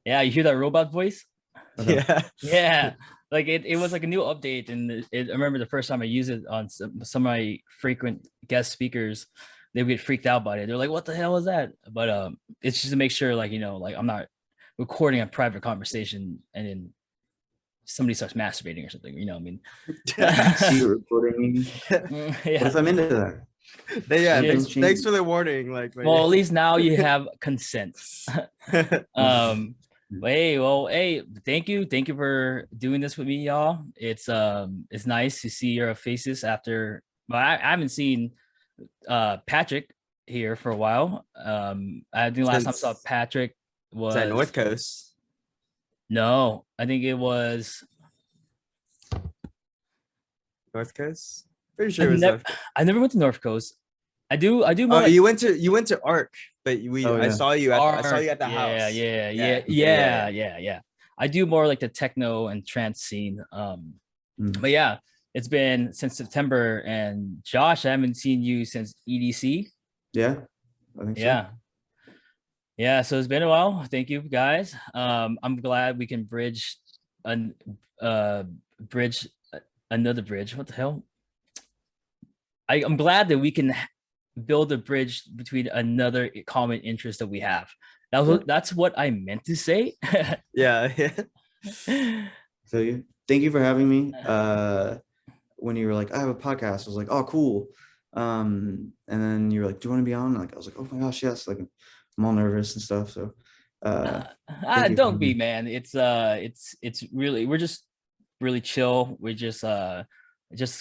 Yeah, you hear that robot voice? Okay. Yeah. Yeah, like it was like a new update, and I remember the first time I used it on some of my frequent guest speakers, they would get freaked out by it. They're like, "What the hell is that?" But it's just to make sure, like like I'm not recording a private conversation and then somebody starts masturbating or something. You know what I mean? See recording. What Yeah. if I'm into that? Yeah, Yeah. thanks for the warning. Like, Well, at least now you have consent. But hey, thank you for doing this with me, y'all. It's nice to see your faces after. Well, I haven't seen Patrick here for a while. I think the last time I saw Since Patrick is that was North Coast? no, I think it was. North Coast? Pretty sure it was North Coast. I never went to North Coast. I do more Oh, like you went to Arc, but Oh, I yeah. saw you I saw you at the yeah, house. yeah. I do more like the techno and trance scene. But yeah, it's been since September, and Josh, I haven't seen you since EDC. Yeah, I think so. Yeah, so it's been a while. Thank you guys. I'm glad we can bridge an bridge another bridge. What the hell? I'm glad that we can build a bridge between another common interest that we have. That's what I meant to say. Yeah. So thank you for having me. When you were like, I have a podcast, I was like, oh, cool. And then you were like, do you want to be on? Like, I was like, oh my gosh, yes. Like, I'm all nervous and stuff. So, thank you Don't be, man. It's really, we're just really chill. We're just a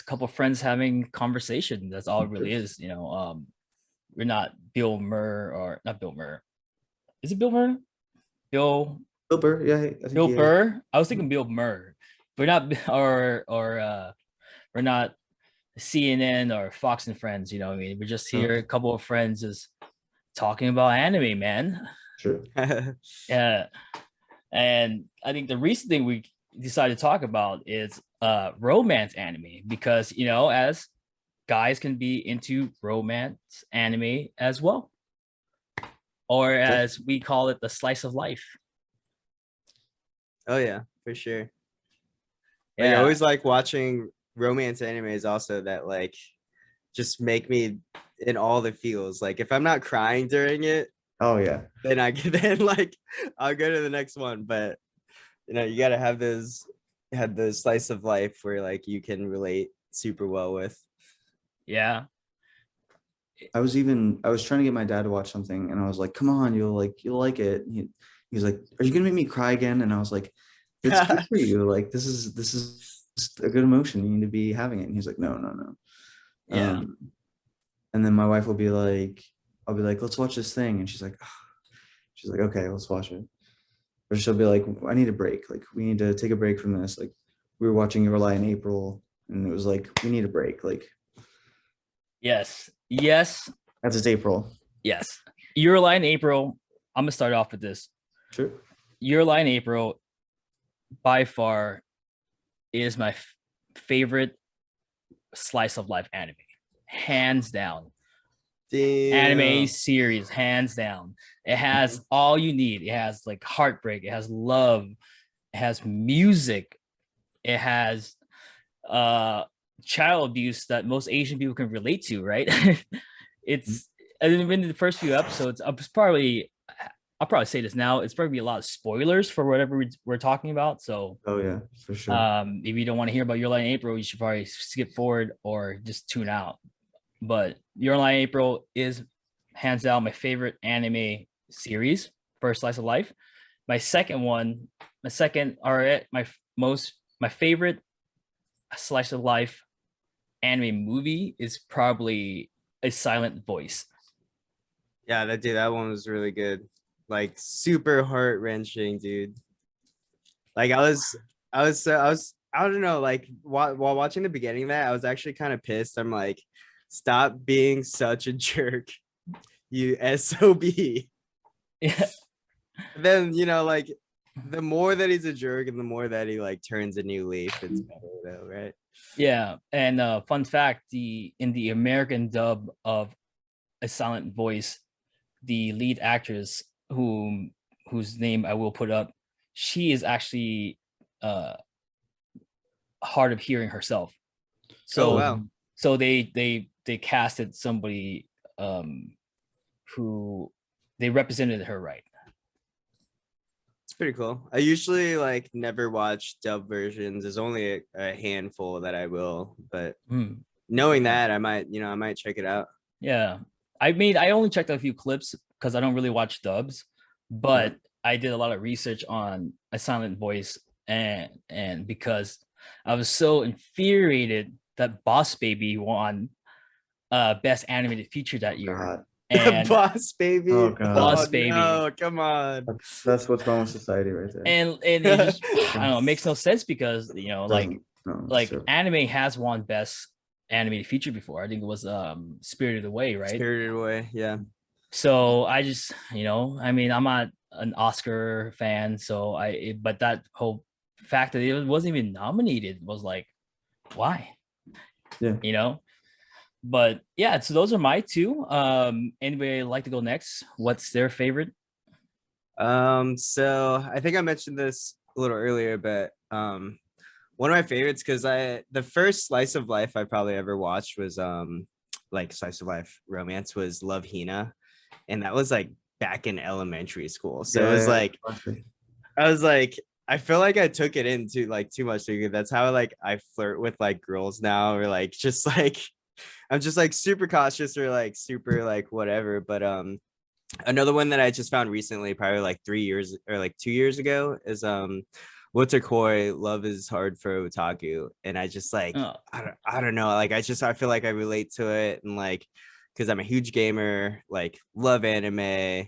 couple of friends having conversation. That's all it really is. We're not Bill Murr or not Bill Murr. Is it Bill Murr? Bill Burr, yeah, I think Bill Burr. I was thinking Bill Murr. We're not or we're not CNN or Fox and Friends. You know what I mean? We're just here, a couple of friends just talking about anime, man. Sure. Yeah. And I think the recent thing we decided to talk about is romance anime, because as guys can be into romance anime as well, or as we call it, the slice of life. Oh yeah, for sure. Yeah. I always like watching romance animes also that like just make me in all the feels. Like if I'm not crying during it, oh yeah, then like I'll go to the next one. But you gotta have those slice of life where like you can relate super well with. Yeah. I was trying to get my dad to watch something, and I was like, come on, you'll like it. He's like, are you gonna make me cry again? And I was like, it's good for you. Like, this is a good emotion. You need to be having it. And he's like, no. Yeah. And then my wife will be like, I'll be like, let's watch this thing. And she's like, okay, let's watch it. Or she'll be like, I need a break. Like, we need to take a break from this. Like, we were watching Your Lie in April, and it was like, we need a break. Like, yes. That's its April. Yes. Your Lie in April. I'm gonna start off with this. Sure. Your Lie in April, by far, is my favorite slice of life anime, hands down. Damn. Anime series, hands down. It has all you need. It has like heartbreak. It has love. It has music. It has child abuse that most Asian people can relate to, right? It's and in the first few episodes, I'll probably say this now. It's probably a lot of spoilers for whatever we're talking about. So, oh yeah, for sure. If you don't want to hear about Your Lie in April, you should probably skip forward or just tune out. But Your Lie in April is hands down my favorite anime series for slice of life. My favorite slice of life anime movie is probably A Silent Voice. Yeah, that one was really good. Like super heart-wrenching, dude. Like I don't know, like while watching the beginning of that, I was actually kind of pissed. I'm like, stop being such a jerk, you SOB. Yeah. Then like the more that he's a jerk and the more that he like turns a new leaf, it's better though, right? Yeah. And fun fact, in the American dub of A Silent Voice, the lead actress who whose name I will put up, she is actually hard of hearing herself. So wow. so they casted somebody who they represented her right. It's pretty cool. I usually like never watch dub versions. There's only a handful that I will, but knowing that, I might check it out. Yeah. I mean, I only checked out a few clips because I don't really watch dubs, but I did a lot of research on a silent voice, and because I was so infuriated that Boss Baby won best animated feature that year. God. And Boss Baby. Oh, God. Boss Oh, Baby. no, come on. That's what's wrong with society right there. And it just I don't know, it makes no sense because Doesn't- no, so- anime has won best animated feature before. I think it was Spirited Away, right? Spirited Away, yeah. So I just, I mean, I'm not an Oscar fan, so but that whole fact that it wasn't even nominated was like, why? Yeah. But yeah, so those are my two. Anybody like to go next? What's their favorite? So I think I mentioned this a little earlier, but one of my favorites, because the first slice of life I probably ever watched was like slice of life romance was Love Hina, and that was like back in elementary school. So it was like I was like, I feel like I took it into like too much. That's how like I flirt with like girls now, or like just like I'm just like super cautious or like super like whatever. But another one that I just found recently, probably like 3 years or like 2 years ago, is Wotakoi, Love is Hard for Otaku. And I just like I don't know, like I feel like I relate to it, and like because I'm a huge gamer, like love anime,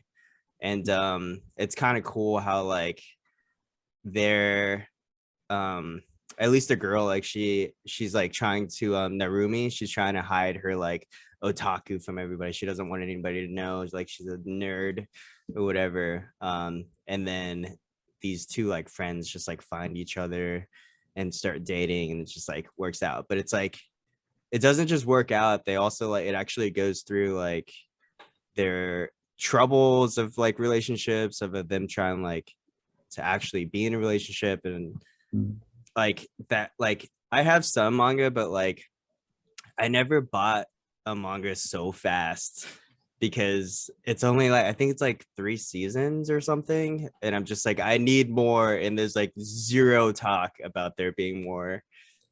and it's kind of cool how like they're at least the girl, like she's like trying to Narumi, she's trying to hide her like otaku from everybody. She doesn't want anybody to know, like she's a nerd or whatever. And then these two like friends just like find each other and start dating, and it just like works out. But it's like it doesn't just work out, they also like it actually goes through like their troubles of like relationships, of them trying like to actually be in a relationship, and like that. Like I have some manga, but like I never bought a manga so fast because it's only like I think it's like 3 seasons or something, and I'm just like I need more, and there's like zero talk about there being more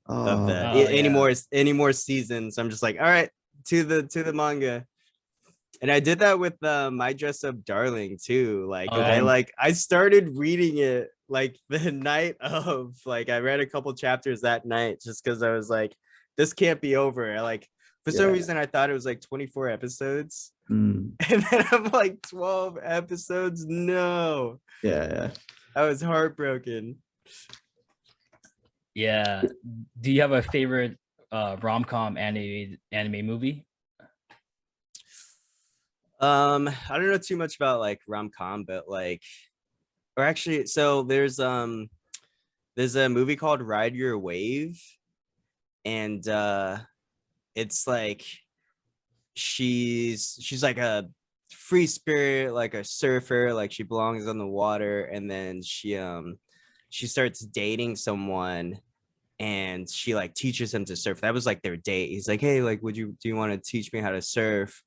of the any more seasons. I'm just like, all right, to the manga. And I did that with My Dress Up Darling too. Like I started reading it like the night of, like I read a couple chapters that night just because I was like, this can't be over. Like for some reason I thought it was like 24 episodes. And then I'm like 12 episodes. No. Yeah. I was heartbroken. Yeah. Do you have a favorite rom-com anime movie? I don't know too much about like rom-com, but like, or actually, so there's a movie called Ride Your Wave, and it's like she's like a free spirit, like a surfer, like she belongs on the water, and then she starts dating someone, and she like teaches him to surf. That was like their date. He's like, hey, like do you want to teach me how to surf?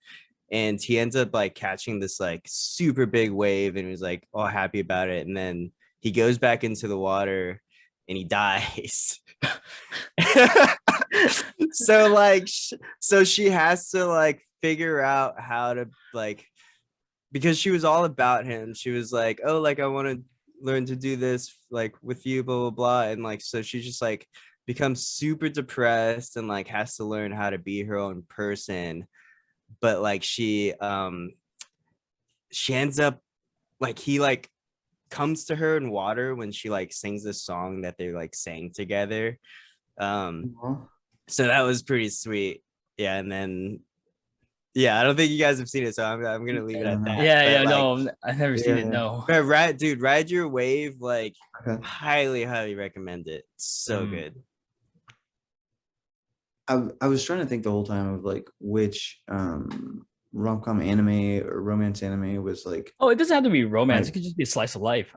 And he ends up like catching this like super big wave, and he was like all happy about it, and then he goes back into the water and he dies. So she has to like figure out how to like, because she was all about him, she was like, oh, like I want to learn to do this like with you, blah blah blah. And like so she just like becomes super depressed and like has to learn how to be her own person. But like she ends up like, he like comes to her in water when she like sings this song that they like sang together. So that was pretty sweet. Yeah. And then I don't think you guys have seen it, so I'm gonna leave it at that. No, I've never seen it. No, but Ride Your Wave, like highly recommend it. So good. I was trying to think the whole time of like which rom-com anime or romance anime was like, Oh, it doesn't have to be romance. Right. It could just be a slice of life.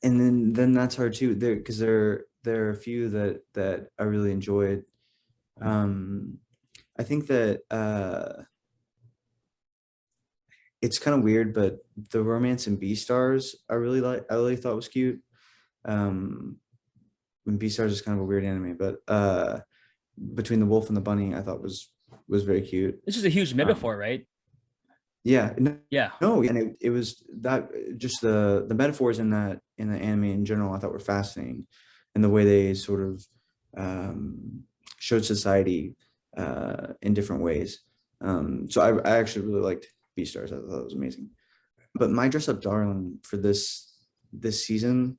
and then that's hard too. Because there are a few that I really enjoyed. I think that it's kind of weird, but the romance in Beastars I really thought was cute. And Beastars is kind of a weird anime, but Between the Wolf and the Bunny I thought was very cute. It's just a huge metaphor, right? Yeah, Yeah. no, and it was that just the metaphors in the anime in general I thought were fascinating, and the way they sort of showed society in different ways. So I actually really liked Beastars. I thought it was amazing. But My Dress Up Darling for this season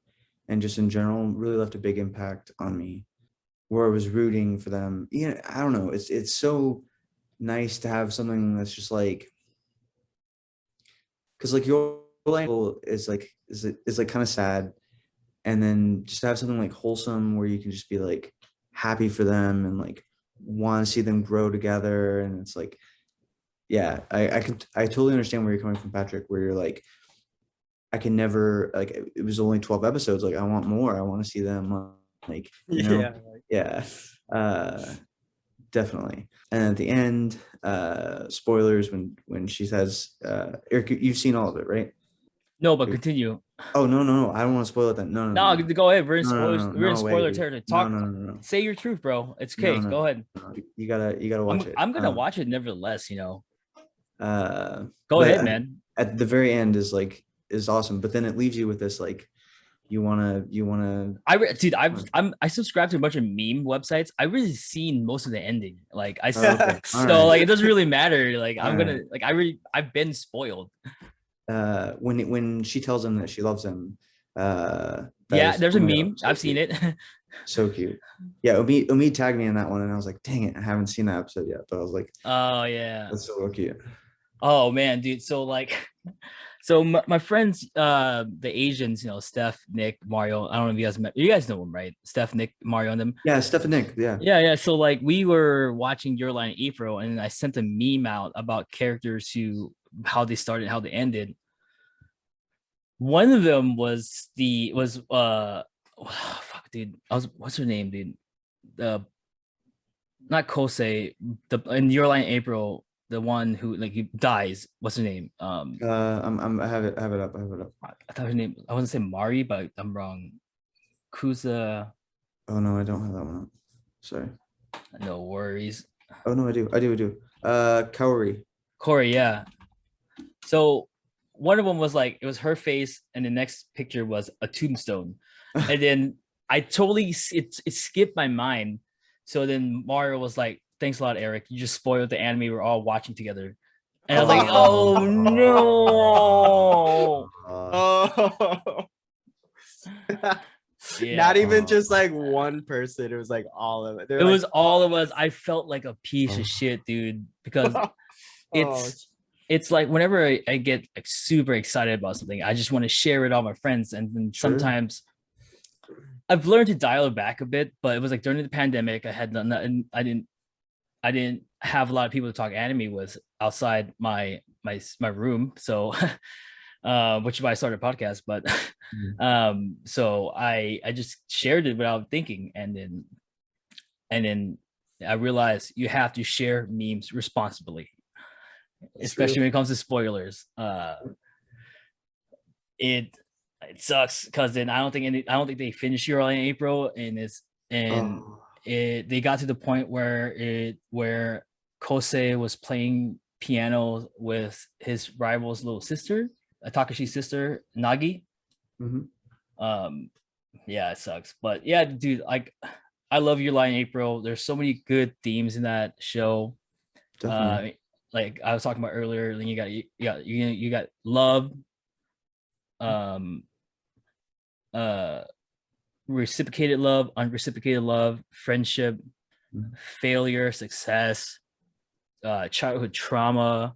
and just in general really left a big impact on me, where I was rooting for them. Yeah, I don't know. It's so nice to have something that's just like, because like Your Lie is like kind of sad, and then just to have something like wholesome where you can just be like happy for them and like want to see them grow together. And it's like, yeah, I totally understand where you're coming from, Patrick, where you're like, I can never, like, it was only 12 episodes, like I want more, I want to see them like, you know. Yeah, definitely. And at the end, spoilers when she says, Eric, you've seen all of it, right? No, but continue. Oh, no, I don't want to spoil it then. No, No, go ahead. We're in No, no, spoilers. no, We're in no way, spoiler dude. territory. No, Talk. no. Say your truth, bro. It's No, okay. no, Go ahead. no. You gotta watch it. I'm gonna watch it nevertheless. Go But ahead, man. At the very end is awesome, but then it leaves you with this like, you wanna Dude, I subscribe to a bunch of meme websites. I really seen most of the ending. Like I okay. so All right. like it doesn't really matter. Like I'm All gonna right. like I've been spoiled. When she tells him that she loves him, that Yeah, is- there's a oh my God, meme. so I've seen cute. it. So cute. Yeah, Umid tagged me in that one, and I was like, dang it, I haven't seen that episode yet. But I was like, Oh yeah. that's so cute. Oh man, dude. So like, so my friends, the Asians, Steph, Nick, Mario. I don't know if you guys know them, right? Steph, Nick, Mario, and them. Yeah, Steph and Nick. Yeah. Yeah. So like, we were watching Your Lie in April, and I sent a meme out about characters how they started, how they ended. One of them was fuck, dude. What's her name, dude? Not Kosei. In Your Lie in April, the one who like he dies. What's her name? I have it up. I thought her name. I wasn't saying Mari, but I'm wrong. Kusa. Oh no, I don't have that one up. Sorry. No worries. Oh no, I do. Kaori. Corey, yeah. So one of them was like, it was her face, and the next picture was a tombstone. And then I totally it skipped my mind. So then Mario was like, thanks a lot, Eric. You just spoiled the anime we're all watching together. And I was like, oh no. Oh. Yeah. Not even just like one person. It was like all of it. It was all of us. I felt like a piece of shit, dude, because it's like whenever I get like super excited about something, I just want to share it with all my friends. And then sometimes I've learned to dial it back a bit, but it was like during the pandemic, I had none, and I didn't have a lot of people to talk anime with outside my room. So which is why I started a podcast. But so I just shared it without thinking, and then I realized you have to share memes responsibly. Especially when it comes to spoilers. It sucks because then I don't think they finished Your Lie in April, and they got to the point where Kosei was playing piano with his rival's little sister, Takashi's sister, Nagi. Yeah, it sucks, but yeah, dude, like I love Your Lie in April. There's so many good themes in that show. Definitely. Like I was talking about earlier, then you got love, reciprocated love, unreciprocated love, friendship, failure, success, childhood trauma,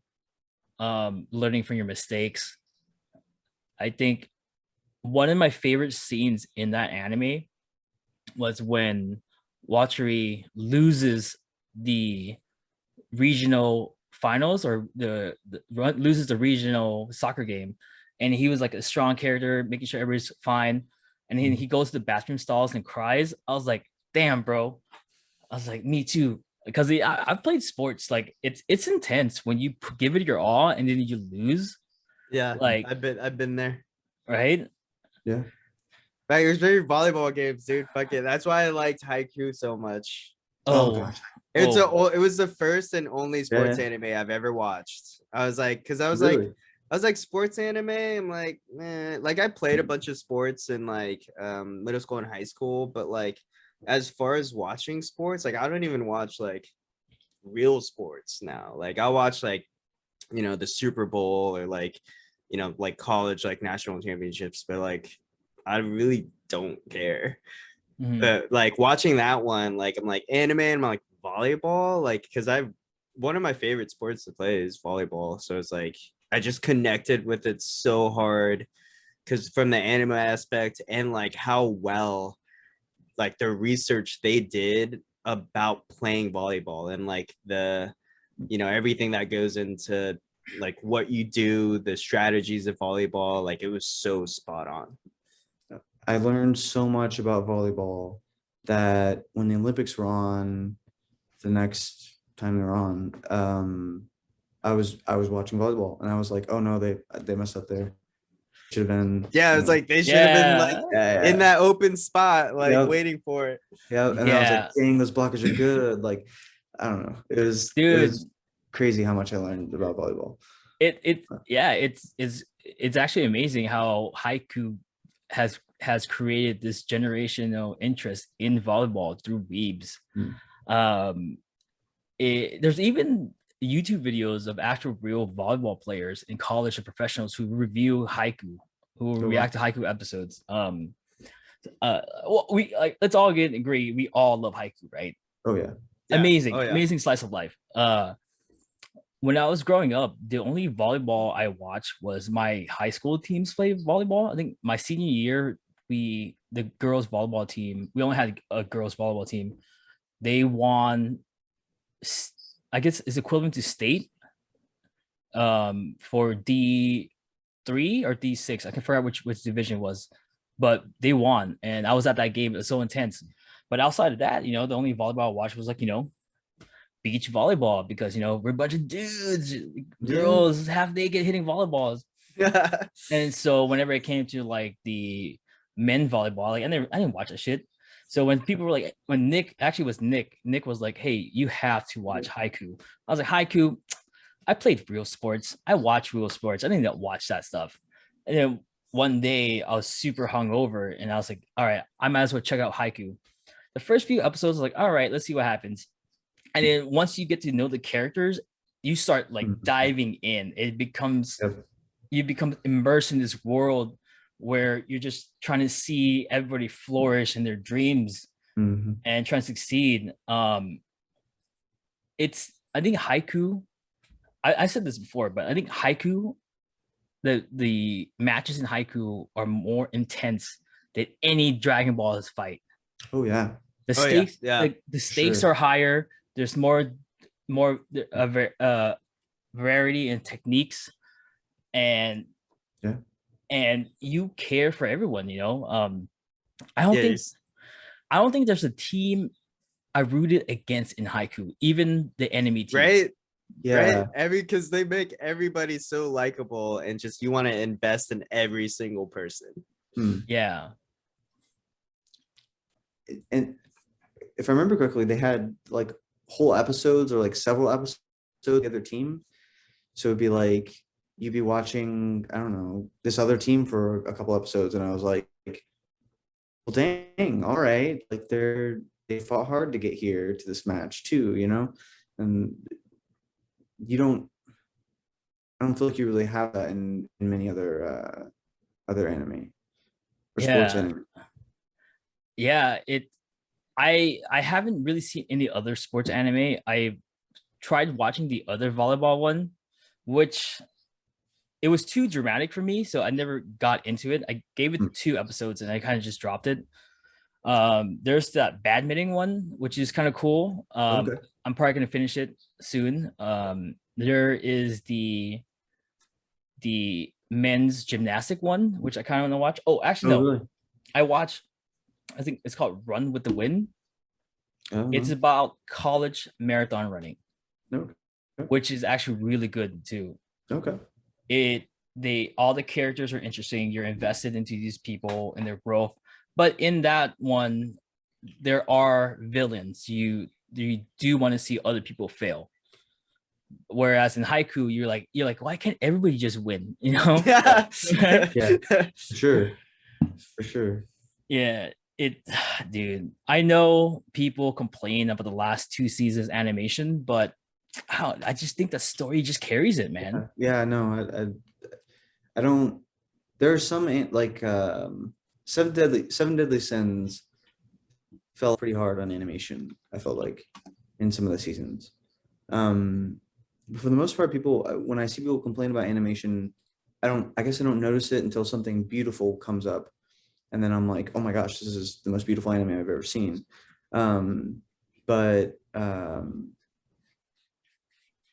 learning from your mistakes. I think one of my favorite scenes in that anime was when Watari loses the regional finals or loses the regional soccer game, and he was like a strong character, making sure everybody's fine. And he goes to the bathroom stalls and cries. I was like, damn, bro. I was like, me too. Because I've played sports. Like it's intense when you give it your all and then you lose. Yeah, Like I've been there. right. Yeah. Like, there's very volleyball games, dude. Fuck it. That's why I liked Haikyuu so much. Oh, gosh. It was the first and only sports Yeah. anime I've ever watched. I was like, because I was Really? like sports anime. I'm like, like I played a bunch of sports in like middle school and high school, but like as far as watching sports, like I don't even watch like real sports now. Like I'll watch like, you know, the Super Bowl or like, you know, like college like national championships, but like I really don't care. mhm. But like watching that one, like I'm like anime and I'm like volleyball, like because one of my favorite sports to play is volleyball. So it's like I just connected with it so hard because from the anime aspect and like how well like the research they did about playing volleyball and like the, you know, everything that goes into like what you do, the strategies of volleyball, like it was so spot on. I learned so much about volleyball that when the Olympics were on, the next time they were on, I was watching volleyball and I was like, oh no, they messed up there. Should have been. Yeah, you it's know, like they should have been like Yeah. in that open spot, like Yep. waiting for it. Yeah, and I was Yeah. like, dang, those blockers are good. Like, I don't know. It Dude. was crazy how much I learned about volleyball. It's actually amazing how Haiku has created this generational interest in volleyball through weebs. There's even YouTube videos of actual real volleyball players in college and professionals who review Haiku, who react to Haiku episodes. Well, we like let's all agree we all love Haiku, right? Oh yeah. Amazing, Oh, yeah. amazing slice of life. When I was growing up, the only volleyball I watched was my high school teams play volleyball. I think my senior year, the girls volleyball team, we only had a girls volleyball team. They won, I guess is equivalent to state for D3 or D6. I can forget which division it was, but they won. And I was at that game. It was so intense. But outside of that, you know, the only volleyball I watched was like, you know, beach volleyball because, you know, we're a bunch of dudes, girls half naked hitting volleyballs. And so whenever it came to like the men volleyball, like I didn't watch that shit. So when people were like, when Nick was like, hey, you have to watch Haiku. I was like, Haiku, I played real sports. I watch real sports. I didn't watch that stuff. And then one day I was super hungover and I was like, all right, I might as well check out Haiku. The first few episodes, like, all right, let's see what happens. And then once you get to know the characters, you start like diving in. It becomes, you become immersed in this world where you're just trying to see everybody flourish in their dreams and trying to succeed. I think Haiku, I said this before, but I think Haiku, the matches in Haiku are more intense than any Dragon Ball fight. Oh yeah. The stakes, like the stakes are higher. There's more variety in techniques, and you care for everyone. You know, I don't think there's a team I rooted against in Haiku, even the enemy team. Right? Yeah. Right? Because they make everybody so likable and just you want to invest in every single person. Yeah. And if I remember correctly, they had like whole episodes or like several episodes of the other team. So it'd be like you'd be watching, I don't know, this other team for a couple episodes, and I was like, well, dang, all right, like they fought hard to get here to this match too, you know, and I don't feel like you really have that in many other anime or sports anime. Yeah, I haven't really seen any other sports anime. I tried watching the other volleyball one, which it was too dramatic for me, so I never got into it. I gave it 2 episodes and I kind of just dropped it. There's that badminton one, which is kind of cool. I'm probably gonna finish it soon. There is the men's gymnastic one, which I kind of want to watch. Oh, actually, Oh, no. really? I watched, I think it's called Run with the Wind. Oh, It's no. about college marathon running, No. which is actually really good too. Okay. They all the characters are interesting. You're invested into these people and their growth. But in that one, there are villains. You do want to see other people fail. Whereas in Haiku, you're like, why can't everybody just win? You know? Yeah. Yeah. For sure. For sure. Yeah, it dude. I know people complain about the last two seasons animation, but I just think the story just carries it, man. Yeah, no, I don't. There are some like Seven Deadly Sins fell pretty hard on animation. I felt like in some of the seasons. But for the most part, people when I see people complain about animation, I guess I don't notice it until something beautiful comes up, and then I'm like, oh my gosh, this is the most beautiful anime I've ever seen. But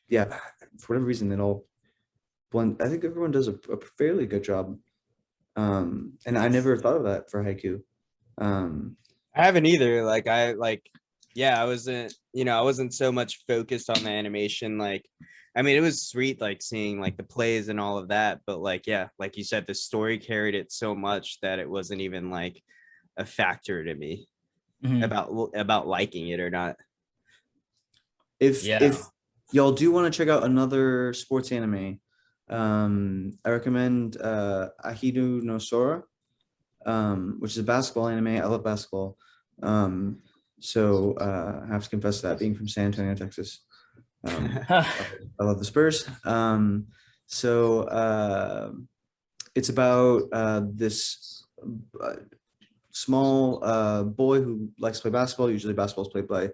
yeah, for whatever reason, it all blend. I think everyone does a fairly good job. And I never thought of that for Haiku. I haven't either. Like yeah, I wasn't so much focused on the animation. Like, I mean, it was sweet, like seeing like the plays and all of that, but like, yeah, like you said, the story carried it so much that it wasn't even like a factor to me Mhm. about liking it or not. If Yeah. y'all do want to check out another sports anime, I recommend Ahiru no Sora, which is a basketball anime. I love basketball. So I have to confess that being from San Antonio, Texas, I love the Spurs. So it's about this small boy who likes to play basketball. Usually basketball is played by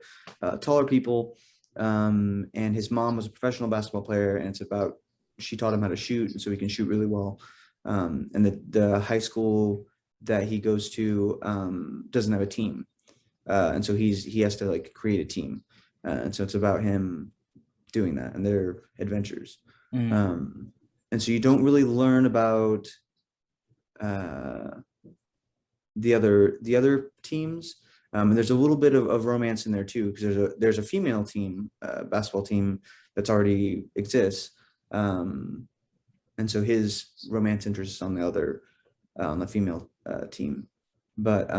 taller people. And his mom was a professional basketball player, and it's about she taught him how to shoot, and so he can shoot really well. And the high school that he goes to doesn't have a team, and so he has to like create a team, and so it's about him doing that and their adventures. And so you don't really learn about the other teams. And there's a little bit of romance in there too, because there's a female team, basketball team that's already exists. And so his romance interest is on the female team. But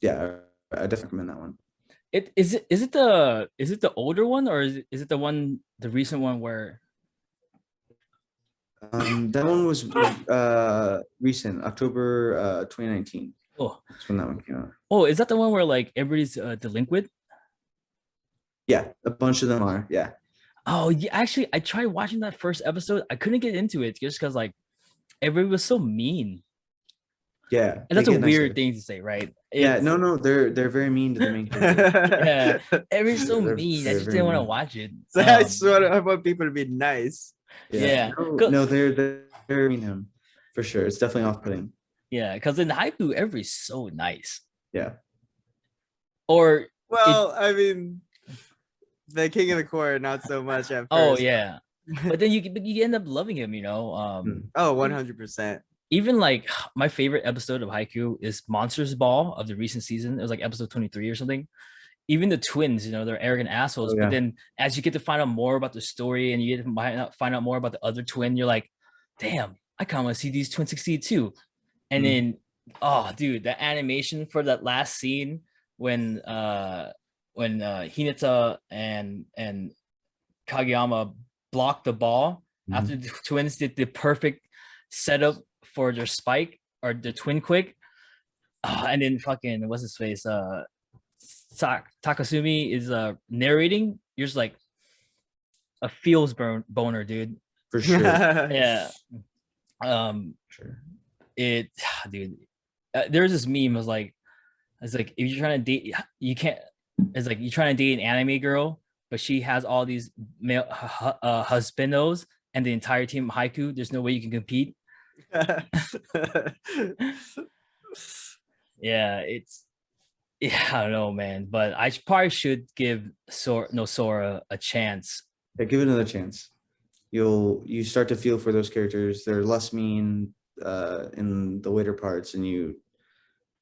yeah, I definitely recommend that one. Is it the older one, or is it the recent one where That one was recent, October 2019. oh That's when that one came out. is that the one where like everybody's delinquent? Yeah, a bunch of them are. Yeah. Oh yeah, actually I tried watching that first episode. I couldn't get into it just because like everybody was so mean. Yeah. And that's they a get weird nicer. thing to say, right? Yeah, no, they're very mean to the main character. Yeah, everybody's so They're- mean. I they're just very didn't want to mean. watch it. So I sort of I want people to be nice. Yeah. No, they're mean to him for sure. It's definitely off-putting. Yeah, because in Haiku, everybody's so nice. Yeah. Or Well, I mean, the King of the Court, not so much at first. oh yeah, but then you end up loving him. You know. Oh, 100%. Even like my favorite episode of Haiku is Monsters Ball of the recent season. It was like episode 23 or something. Even the twins, you know, they're arrogant assholes. Oh, yeah. But then as you get to find out more about the story and you get to find out more about the other twin, you're like, damn, I kind of want to see these twins succeed too. And then, oh, dude, the animation for that last scene when Hinata and Kageyama blocked the ball after the twins did the perfect setup for their spike or the twin quick. And then fucking what's his face? Takasumi is narrating. You're just like a feels boner, dude. For sure. Yeah. Sure. It, dude. There's this meme. It's like if you're trying to date, you can't. It's like you're trying to date an anime girl, but she has all these male husbandos and the entire team of Haiku. There's no way you can compete. Yeah, I don't know, man, but I probably should give Sora a chance Yeah, give it another chance. You start to feel for those characters. They're less mean in the later parts, and you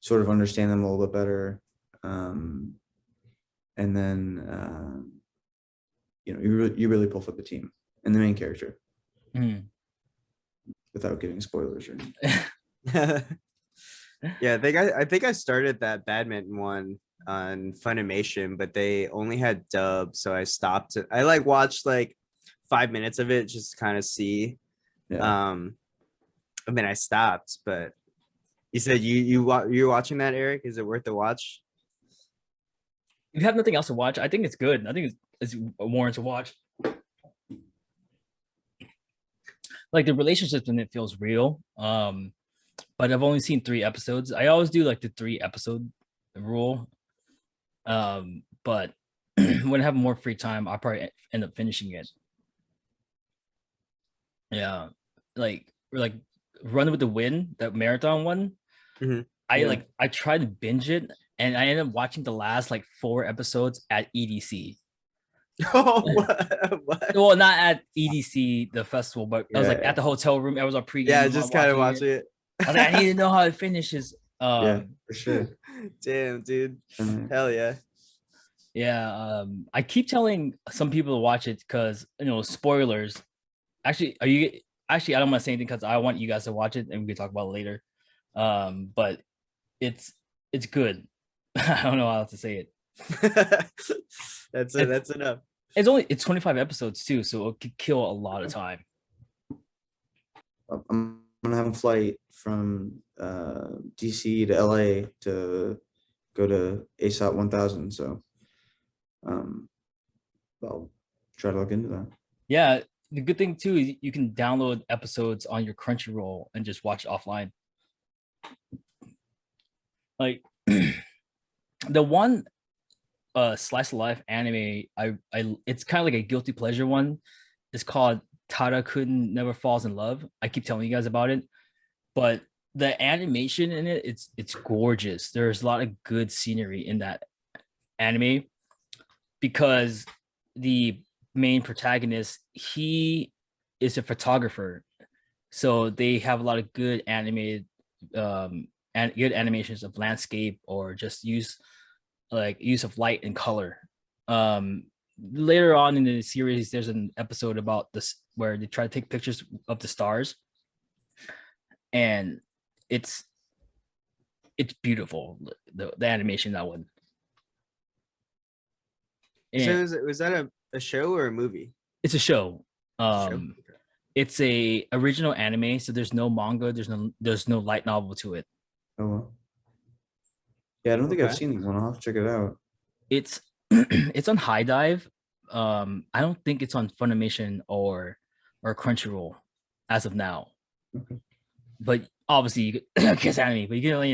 sort of understand them a little bit better. And then you really pull for the team and the main character without giving spoilers or anything. Yeah, I think I started that badminton one on Funimation, but they only had dub, so I stopped it. I like watched like 5 minutes of it just to kind of see. Yeah. I mean, I stopped, but you said you're watching that, Eric? Is it worth the watch? If you have nothing else to watch, I think it's good. I think it's warrants to watch. Like the relationships in it feels real. But I've only seen 3 episodes. I always do like the 3 episode rule. But when I have more free time, I'll probably end up finishing it. Yeah, like Run with the Wind, that marathon one. I tried to binge it, and I ended up watching the last like 4 episodes at EDC. Oh, what? Well, not at EDC the festival, but I was like at the hotel room. I was on pre-game. Yeah, just kind of watching it. I was like, I need to know how it finishes. Yeah, for sure. Damn, dude. Hell yeah. Yeah. I keep telling some people to watch it because spoilers. Actually, I don't want to say anything because I want you guys to watch it and we can talk about it later. But it's good. I don't know how else to say it. That's it. That's enough. It's 25 episodes too, so it could kill a lot of time. I'm gonna have a flight from DC to LA to go to ASOT 1000, so I'll try to look into that. Yeah, the good thing too is you can download episodes on your Crunchyroll and just watch offline. Like the one slice of life anime, I it's kind of like a guilty pleasure one. It's called Tara-kun Never Falls in Love. I keep telling you guys about it, but the animation in it, it's gorgeous. There's a lot of good scenery in that anime because the main protagonist, he is a photographer, so they have a lot of good animated and good animations of landscape or just use of light and color. Later on in the series, there's an episode about this where they try to take pictures of the stars, and it's beautiful, the animation, that one. And So was that a show or a movie? it's a show. It's a original anime, so there's no manga, there's no light novel to it. Oh well. Yeah, I don't think I've seen one. I'll have to check it out. It's it's on High Dive. I don't think it's on Funimation or Crunchyroll as of now. Okay. But obviously you could guess anime, but you can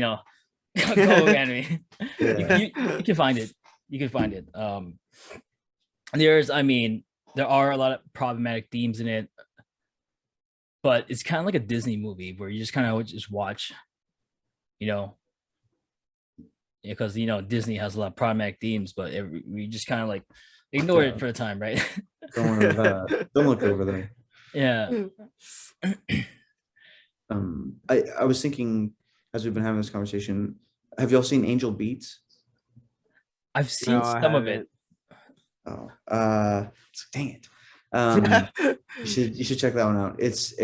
go anime. Yeah. You can find it. You can find it. There are a lot of problematic themes in it, but it's kind of like a Disney movie where you just kind of just watch, because Disney has a lot of problematic themes, but we just kind of like ignore it for the time, right? Don't worry about that. Don't look over there. Yeah. I was thinking as we've been having this conversation, have y'all seen Angel Beats? I've seen some of it. Oh, dang it. You should check that one out. It's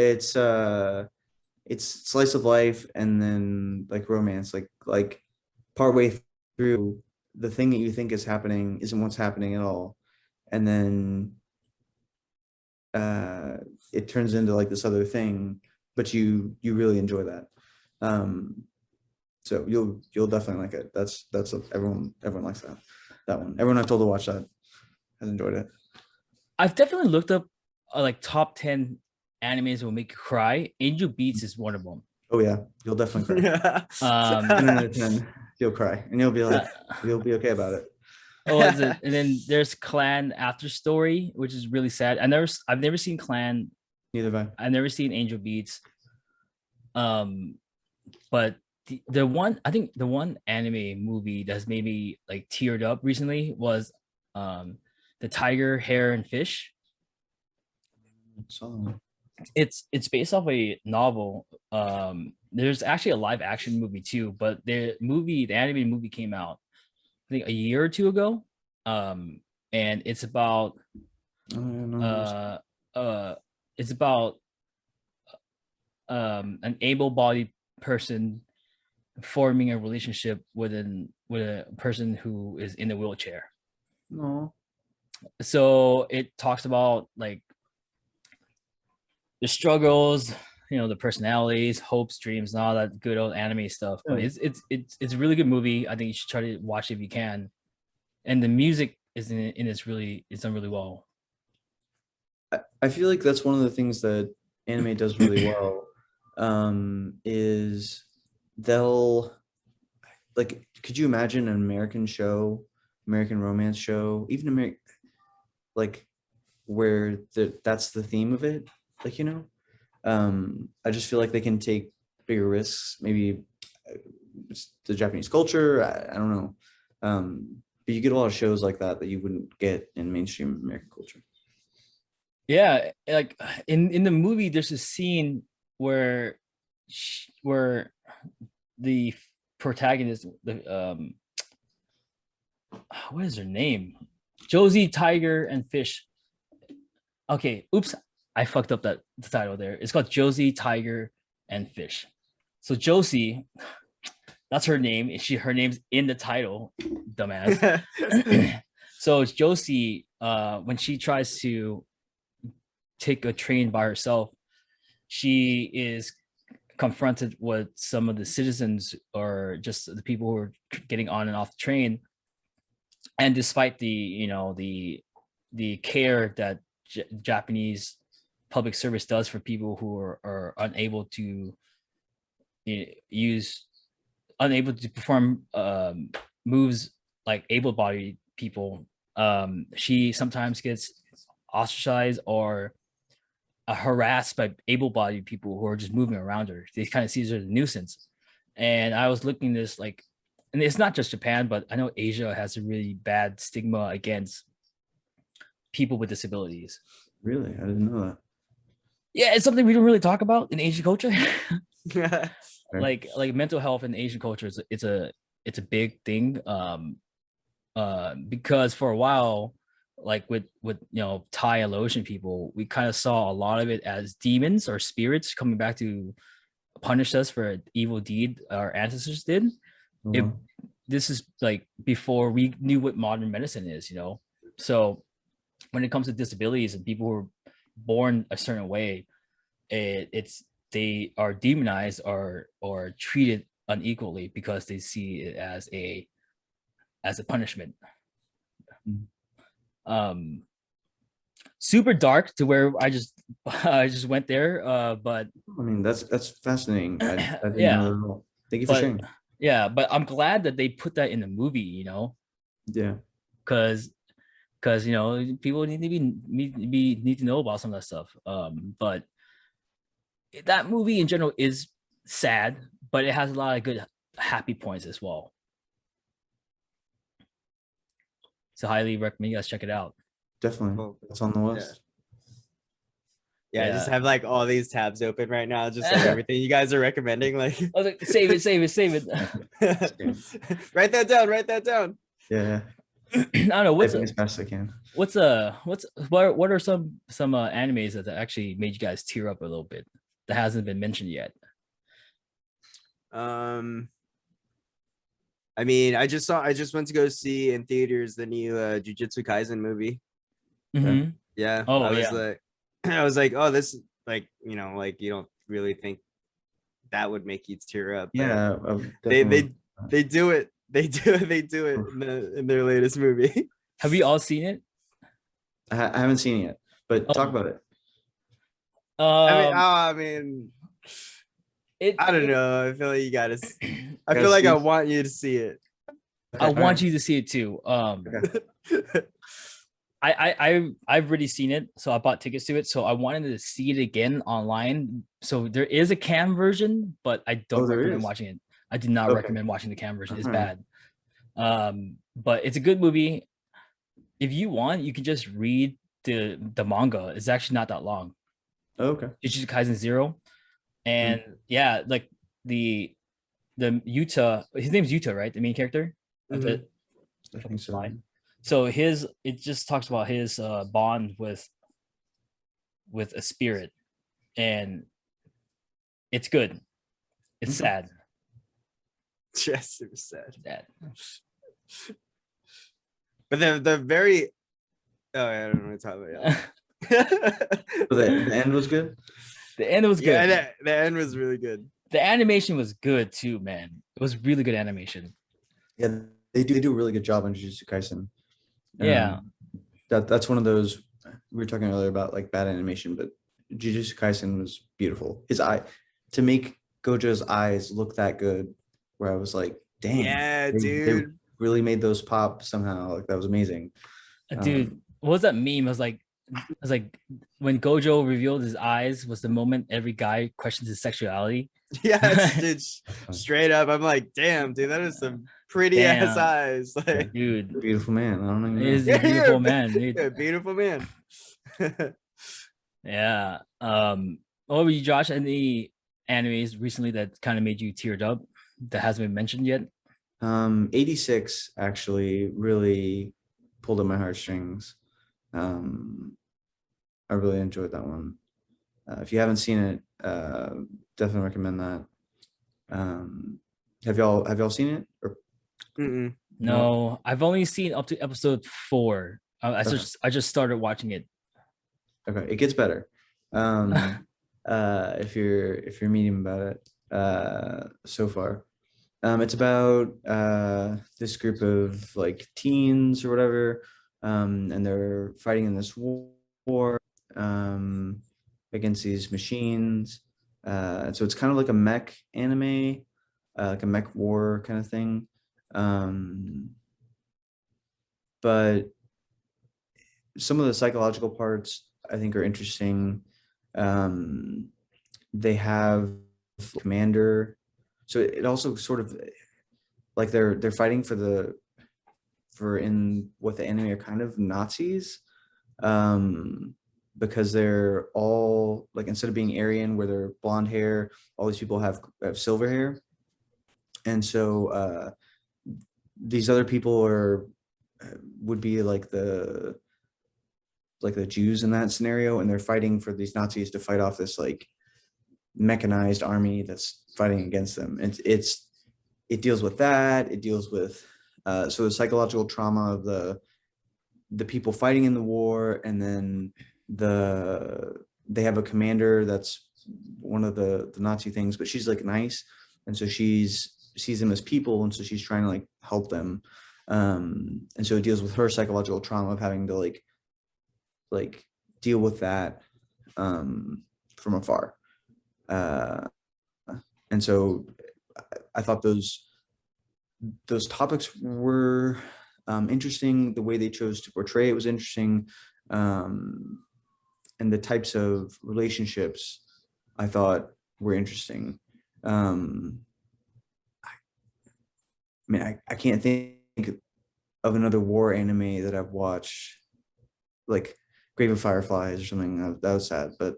slice of life and then like romance, like partway through, the thing that you think is happening isn't what's happening at all, and then it turns into like this other thing, but you really enjoy that. So you'll definitely like it. That's everyone likes that one. Everyone I've told to watch that has enjoyed it. I've definitely looked up like top 10 animes that will make you cry. Angel Beats is one of them. Oh yeah, you'll definitely cry. 10 out of 10, you'll cry, and you'll be like, you'll be okay about it. Oh, is it? And then there's Clan After Story, which is really sad. I've never seen Clan. Neither have I. I've never seen Angel Beats. But the one anime movie that's maybe like teared up recently was the Tiger, Hare, and Fish. So, It's based off a novel. There's actually a live action movie too, but the animated movie came out I think a year or two ago. And it's about oh, yeah, no, it's about an able-bodied person forming a relationship with a person who is in a wheelchair. no. So it talks about like the struggles, the personalities, hopes, dreams, and all that good old anime stuff. But Yeah. it's a really good movie. I think you should try to watch it if you can. And the music is it's done really well. I feel like that's one of the things that anime does really well. Is they'll like, could you imagine an American romance show, even American, like where that's the theme of it, like, I just feel like they can take bigger risks. Maybe it's the Japanese culture. I don't know. But you get a lot of shows like that you wouldn't get in mainstream American culture. Yeah, like in the movie, there's a scene where the protagonist, what is her name? Josee, Tiger, and Fish. Okay, oops, I fucked up the title there. It's called Josee, Tiger, and Fish. So Josee, that's her name. Her name's in the title, dumbass. So it's Josee. When she tries to take a train by herself, she is confronted with some of the citizens or just the people who are getting on and off the train. And despite the care that Japanese public service does for people who are unable to unable to perform moves like able-bodied people, she sometimes gets ostracized or harassed by able-bodied people who are just moving around her. They kind of see her as a nuisance. And I was looking this like, and it's not just Japan, but I know Asia has a really bad stigma against people with disabilities. Really? I didn't know that. Yeah, it's something we don't really talk about in Asian culture. like mental health in Asian culture it's a big thing. Because for a while, like with Thai and Laotian people, we kind of saw a lot of it as demons or spirits coming back to punish us for an evil deed our ancestors did. This is like before we knew what modern medicine is, so when it comes to disabilities and people who are born a certain way, they are demonized or treated unequally because they see it as a punishment. Super dark to where I just went there, but I mean, that's fascinating. I didn't yeah, know that at all. Thank you for sharing. Yeah, but I'm glad that they put that in the movie, Yeah, because people need to know about some of that stuff. But that movie in general is sad, but it has a lot of good happy points as well. So highly recommend you guys check it out. definitely. It's on the list. Yeah, I just have like all these tabs open right now, just like everything you guys are recommending. Like, I was like, save it. Write that down. Yeah. I don't know as fast as I can. What are some animes that actually made you guys tear up a little bit that hasn't been mentioned yet? I mean, I just went to go see in theaters the new Jujutsu Kaisen movie. Mm-hmm. Yeah. Oh, I was like, oh, this, like, like you don't really think that would make you tear up. Yeah, they do it. They do it in their latest movie. Have we all seen it? I haven't seen it yet, but talk about it. I mean, I don't know. I feel like you gotta. I feel like I want you to see it. I want you to see it too. I've already seen it, so I bought tickets to it. So I wanted to see it again online. So there is a cam version, but I don't recommend watching it. I did not recommend watching the cam version. It's bad. But it's a good movie. If you want, you can just read the manga. It's actually not that long. Oh, okay. Jujutsu Kaisen 0. And yeah, like the Yuta, his name's Yuta, right? The main character of the I think so. line. So it just talks about his bond with a spirit, and it's good. It's sad. Yes, it was sad. Sad. But the very I don't know what to talk about. So the end was good. The end was good. Yeah, the end was really good. The animation was good too, man. It was really good animation. Yeah, they do a really good job on Jujutsu Kaisen. Yeah. That's one of those we were talking earlier about like bad animation, but Jujutsu Kaisen was beautiful. His eye to make Gojo's eyes look that good, where I was like, dang, Yeah, they dude. really made those pop somehow. Like that was amazing. Dude, what was that meme? I was like when Gojo revealed his eyes was the moment every guy questions his sexuality. Yes, dude. Straight up, I'm like, damn, dude, that is some pretty ass Damn. eyes. Like, Dude, Beautiful man. I don't even know. he's a beautiful man, dude. yeah, beautiful man. Yeah. What were you, Josh? Any animes recently that kind of made you teared up that hasn't been mentioned yet? 86 actually really pulled at my heartstrings. I really enjoyed that one. If you haven't seen it, definitely recommend that. Have y'all seen it? Or Mm-mm. No, I've only seen up to episode 4. I just started watching it. okay, it gets better. If you're medium about it, so far. It's about this group of like teens or whatever, and they're fighting in this war against these machines. So it's kind of like a mech anime, like a mech war kind of thing. But some of the psychological parts I think are interesting. They have commander, so it also sort of like they're fighting for in what the anime are kind of Nazis, because they're all like, instead of being Aryan where they're blonde hair, all these people have silver hair, and so these other people would be like the Jews in that scenario, and they're fighting for these Nazis to fight off this like mechanized army that's fighting against them. And it deals with that. It deals with so the psychological trauma of the people fighting in the war, and then they have a commander that's one of the Nazi things, but she's like nice, and so she's sees them as people, and so she's trying to like help them, and so it deals with her psychological trauma of having to like deal with that from afar, and so I thought those topics were interesting. The way they chose to portray it was interesting, and the types of relationships I thought were interesting. I mean, I can't think of another war anime that I've watched, like Grave of Fireflies or something. That was sad, but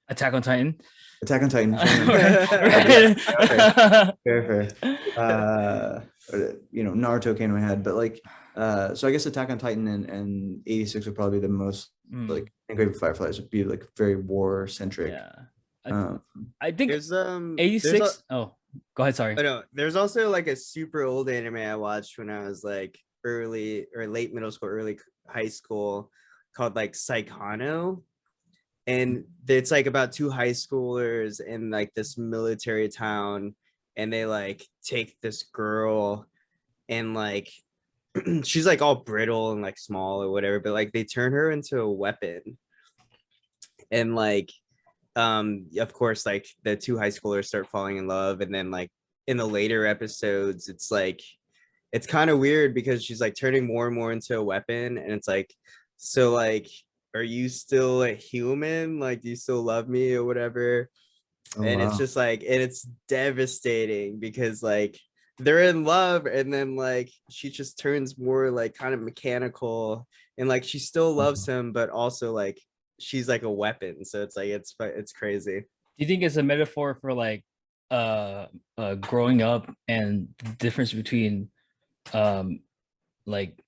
Attack on Titan. Attack on Titan. Fair. Naruto came to my head, but like, so I guess Attack on Titan and 86 would probably be the most like, and Grave of Fireflies would be like very war centric. Yeah, I think There's 86. Oh, go ahead. Sorry. But no, there's also like a super old anime I watched when I was like early or late middle school, early high school, called like Saikano. And it's like about two high schoolers in like this military town, and they like take this girl, and like she's like all brittle and like small or whatever, but like they turn her into a weapon. And like of course, like the two high schoolers start falling in love, and then like in the later episodes it's like it's kind of weird because she's like turning more and more into a weapon, and it's like, so like, are you still a human? Like, do you still love me or whatever? Oh, and wow. It's just like, and it's devastating because like they're in love, and then like she just turns more like kind of mechanical, and like she still loves him, but also like she's like a weapon. So it's like it's crazy. Do you think it's a metaphor for like growing up and the difference between like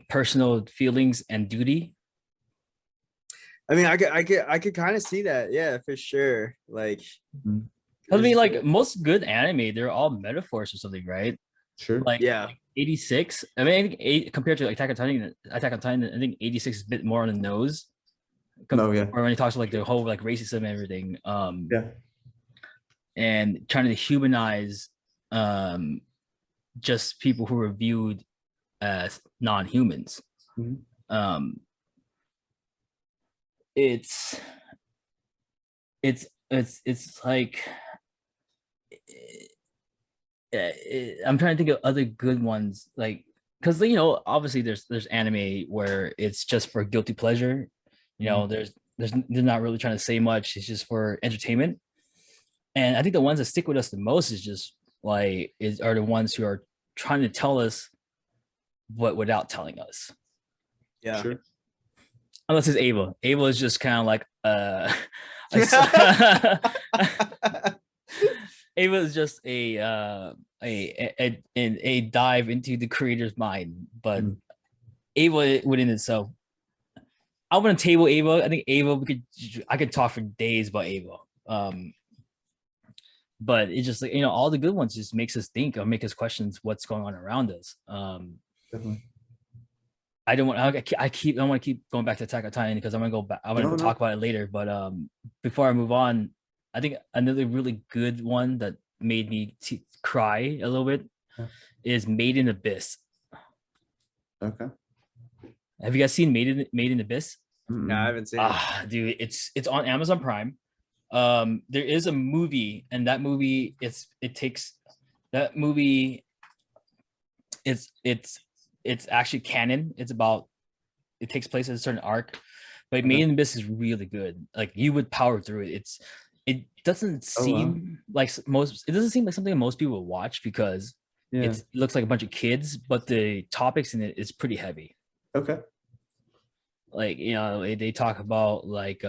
personal feelings and duty? I mean, I could kind of see that. Yeah, for sure. Like, I mean, like most good anime, they're all metaphors or something, right? Sure. Like yeah, 86. I mean, I think compared to like Attack on Titan, I think 86 is a bit more on the nose. Oh, yeah. Or when he talks about like the whole like racism and everything. Yeah. And trying to humanize just people who were viewed as non-humans. Mhm. It's like I'm trying to think of other good ones, like because you know obviously there's anime where it's just for guilty pleasure, you know. They're not really trying to say much, it's just for entertainment. And I think the ones that stick with us the most is just like are the ones who are trying to tell us what without telling us. yeah. Sure. Unless it's Ava. Ava is just kind of like Ava is just a dive into the creator's mind, but Ava within itself. I want to table Ava. I think Ava I could talk for days about Ava. But it's just like, you know, all the good ones just makes us think or make us question what's going on around us. Definitely. I don't want to keep going back to Attack on Titan because I'm gonna go back. I'm gonna talk about it later. But before I move on, I think another really good one that made me cry a little bit is Made in Abyss. Okay. Have you guys seen Made in Abyss? No, I haven't seen it. Dude, it's on Amazon Prime. There is a movie, and that movie it's actually canon. It takes place in a certain arc, but Made in Abyss is really good. Like you would power through it. It doesn't seem like something most people would watch because it looks like a bunch of kids, but the topics in it is pretty heavy. Okay. Like, you know, they talk about like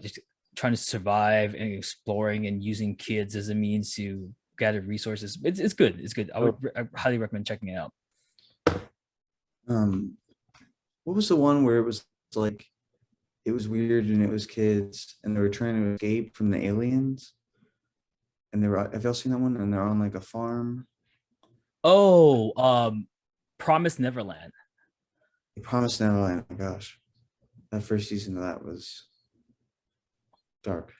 just trying to survive and exploring and using kids as a means to gather resources. It's good. It's good. I highly recommend checking it out. What was the one where it was like it was weird and it was kids and they were trying to escape from the aliens? And have y'all seen that one? And they're on like a farm. Oh, Promised Neverland. Promised Neverland. Oh my gosh, that first season of that was dark.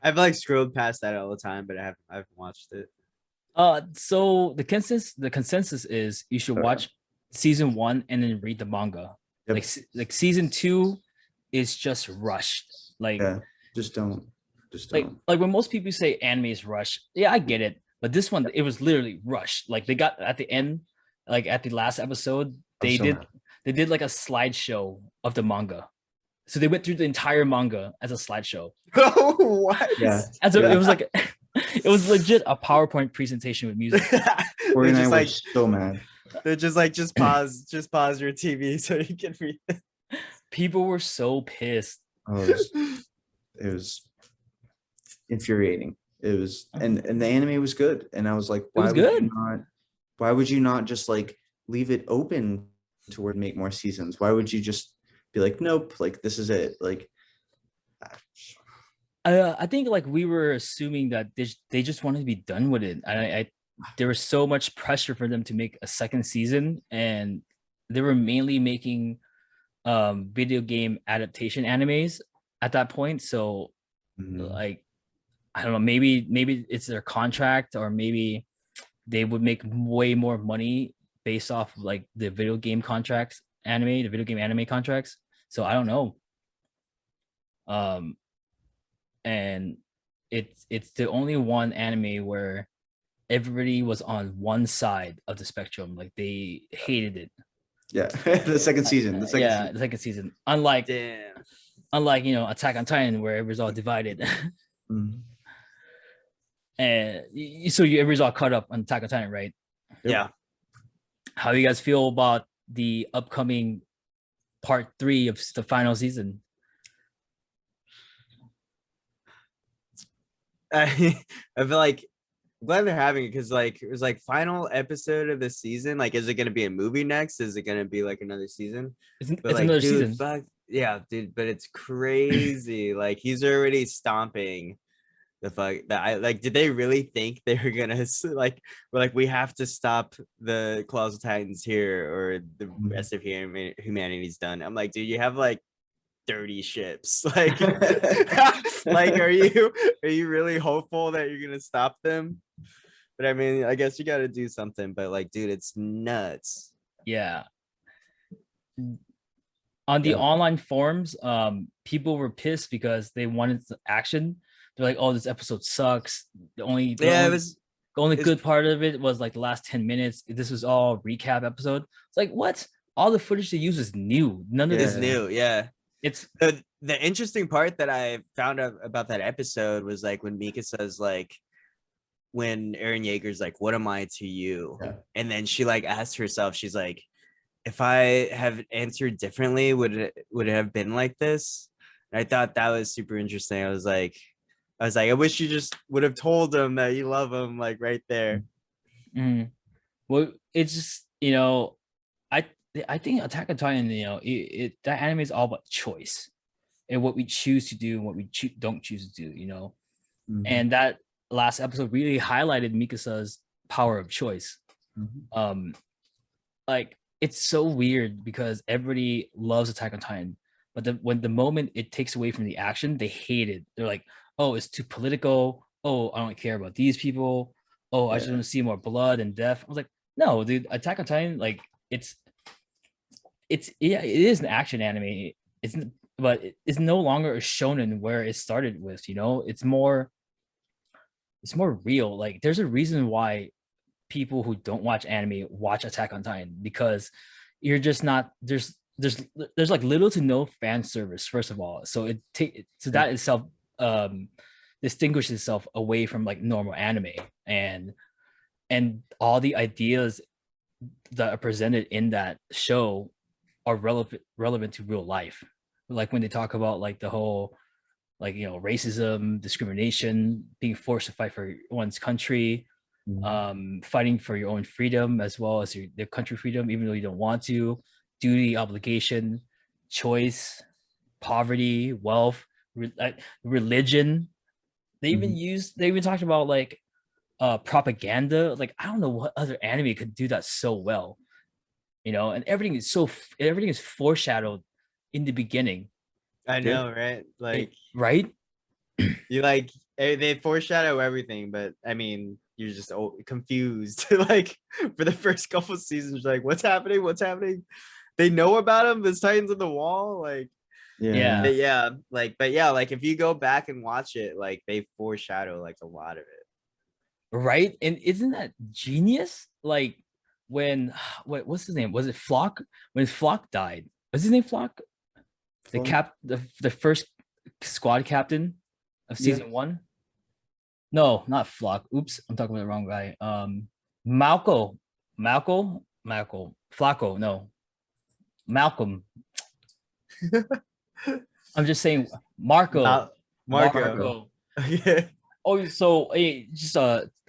I've like scrolled past that all the time, but I haven't watched it. So the consensus is you should watch season 1 and then read the manga. Yep. Like season 2 is just rushed. Like just don't. Like when most people say anime is rushed, yeah, I get it. But this one, it was literally rushed. Like they got at the end, like at the last episode, they did like a slideshow of the manga. So they went through the entire manga as a slideshow. Oh, what? Yeah. It was like it was legit a PowerPoint presentation with music. Corey and I were so mad. They're just like just pause your TV so you can read it. People were so pissed. Oh, it was infuriating. It was and the anime was good. And I was like, why would you not just like leave it open to where make more seasons? Why would you just be like, nope, like this is it? Like I think like we were assuming that they just wanted to be done with it. There was so much pressure for them to make a second season, and they were mainly making video game adaptation animes at that point. So like I don't know, maybe it's their contract, or maybe they would make way more money based off like the video game anime contracts. So I don't know. And it's the only one anime where everybody was on one side of the spectrum. Like they hated it. Yeah, the second season. The second season. Unlike you know Attack on Titan, where it was all divided. And so everybody's all caught up on Attack on Titan, right? Yeah. How do you guys feel about the upcoming part 3 of the final season? I feel like I'm glad they're having it because like it was like final episode of the season. Like, is it gonna be a movie next? Is it gonna be like another season? It's But like, another dude, season. fuck yeah, dude. But it's crazy. Like, he's already stomping the fuck that I like. Did they really think they were gonna like? We're like, we have to stop the Colossal Titans here, or the rest of humanity's done. I'm like, dude, you have like 30 ships. Like, like, are you really hopeful that you're gonna stop them? But I mean, I guess you got to do something. But like, dude, it's nuts. Yeah. On the Yeah. online forums, people were pissed because they wanted the action. They're like, "Oh, this episode sucks." The only good part of it was like the last 10 minutes. This was all recap episode. It's like, what? All the footage they use is new. None of It's this new. Yeah. It's The interesting part that I found out about that episode was like when Mika says like, when Eren Yeager's like, "What am I to you?" Yeah. And then she like asked herself, she's like, if I have answered differently, would it have been like this? And I thought that was super interesting. I was like, I wish you just would have told him that you love him, like right there. Well, it's just, I think Attack on Titan, that anime is all about choice and what we choose to do and what we don't choose to do. And that last episode really highlighted Mikasa's power of choice. Like, it's so weird because everybody loves Attack on Titan, but when the moment it takes away from the action, they hate it. They're like, "Oh, it's too political. Oh, I don't care about these people. Oh, I just want to see more blood and death." I was like, "No, dude, Attack on Titan, like it's yeah, it is an action anime. But it's no longer a shonen where it started with. It's more real. Like, there's a reason why people who don't watch anime watch Attack on Titan, because you're just not there's like little to no fan service, first of all. So that itself distinguishes itself away from like normal anime, and all the ideas that are presented in that show are relevant to real life. Like when they talk about like the whole, like, racism, discrimination, being forced to fight for one's country, fighting for your own freedom as well as the country freedom, even though you don't want to, duty, obligation, choice, poverty, wealth, religion. They even talked about like propaganda. Like, I don't know what other anime could do that so well, and everything is foreshadowed in the beginning. I know, right? Like, right? You like, they foreshadow everything, but I mean, you're just confused. Like, for the first couple of seasons, like, what's happening? They know about him. There's Titans on the wall. Like, yeah. But yeah, like if you go back and watch it, like they foreshadow like a lot of it. Right? And isn't that genius? Like, when what's his name? Was it Flock? When Flock died, was his name Flock? The first squad captain of season 1. No, not Flock. Oops, I'm talking about the wrong guy. Malcolm. Flacco. No, Malcolm. I'm just saying Marco. Marco. Okay. Oh, so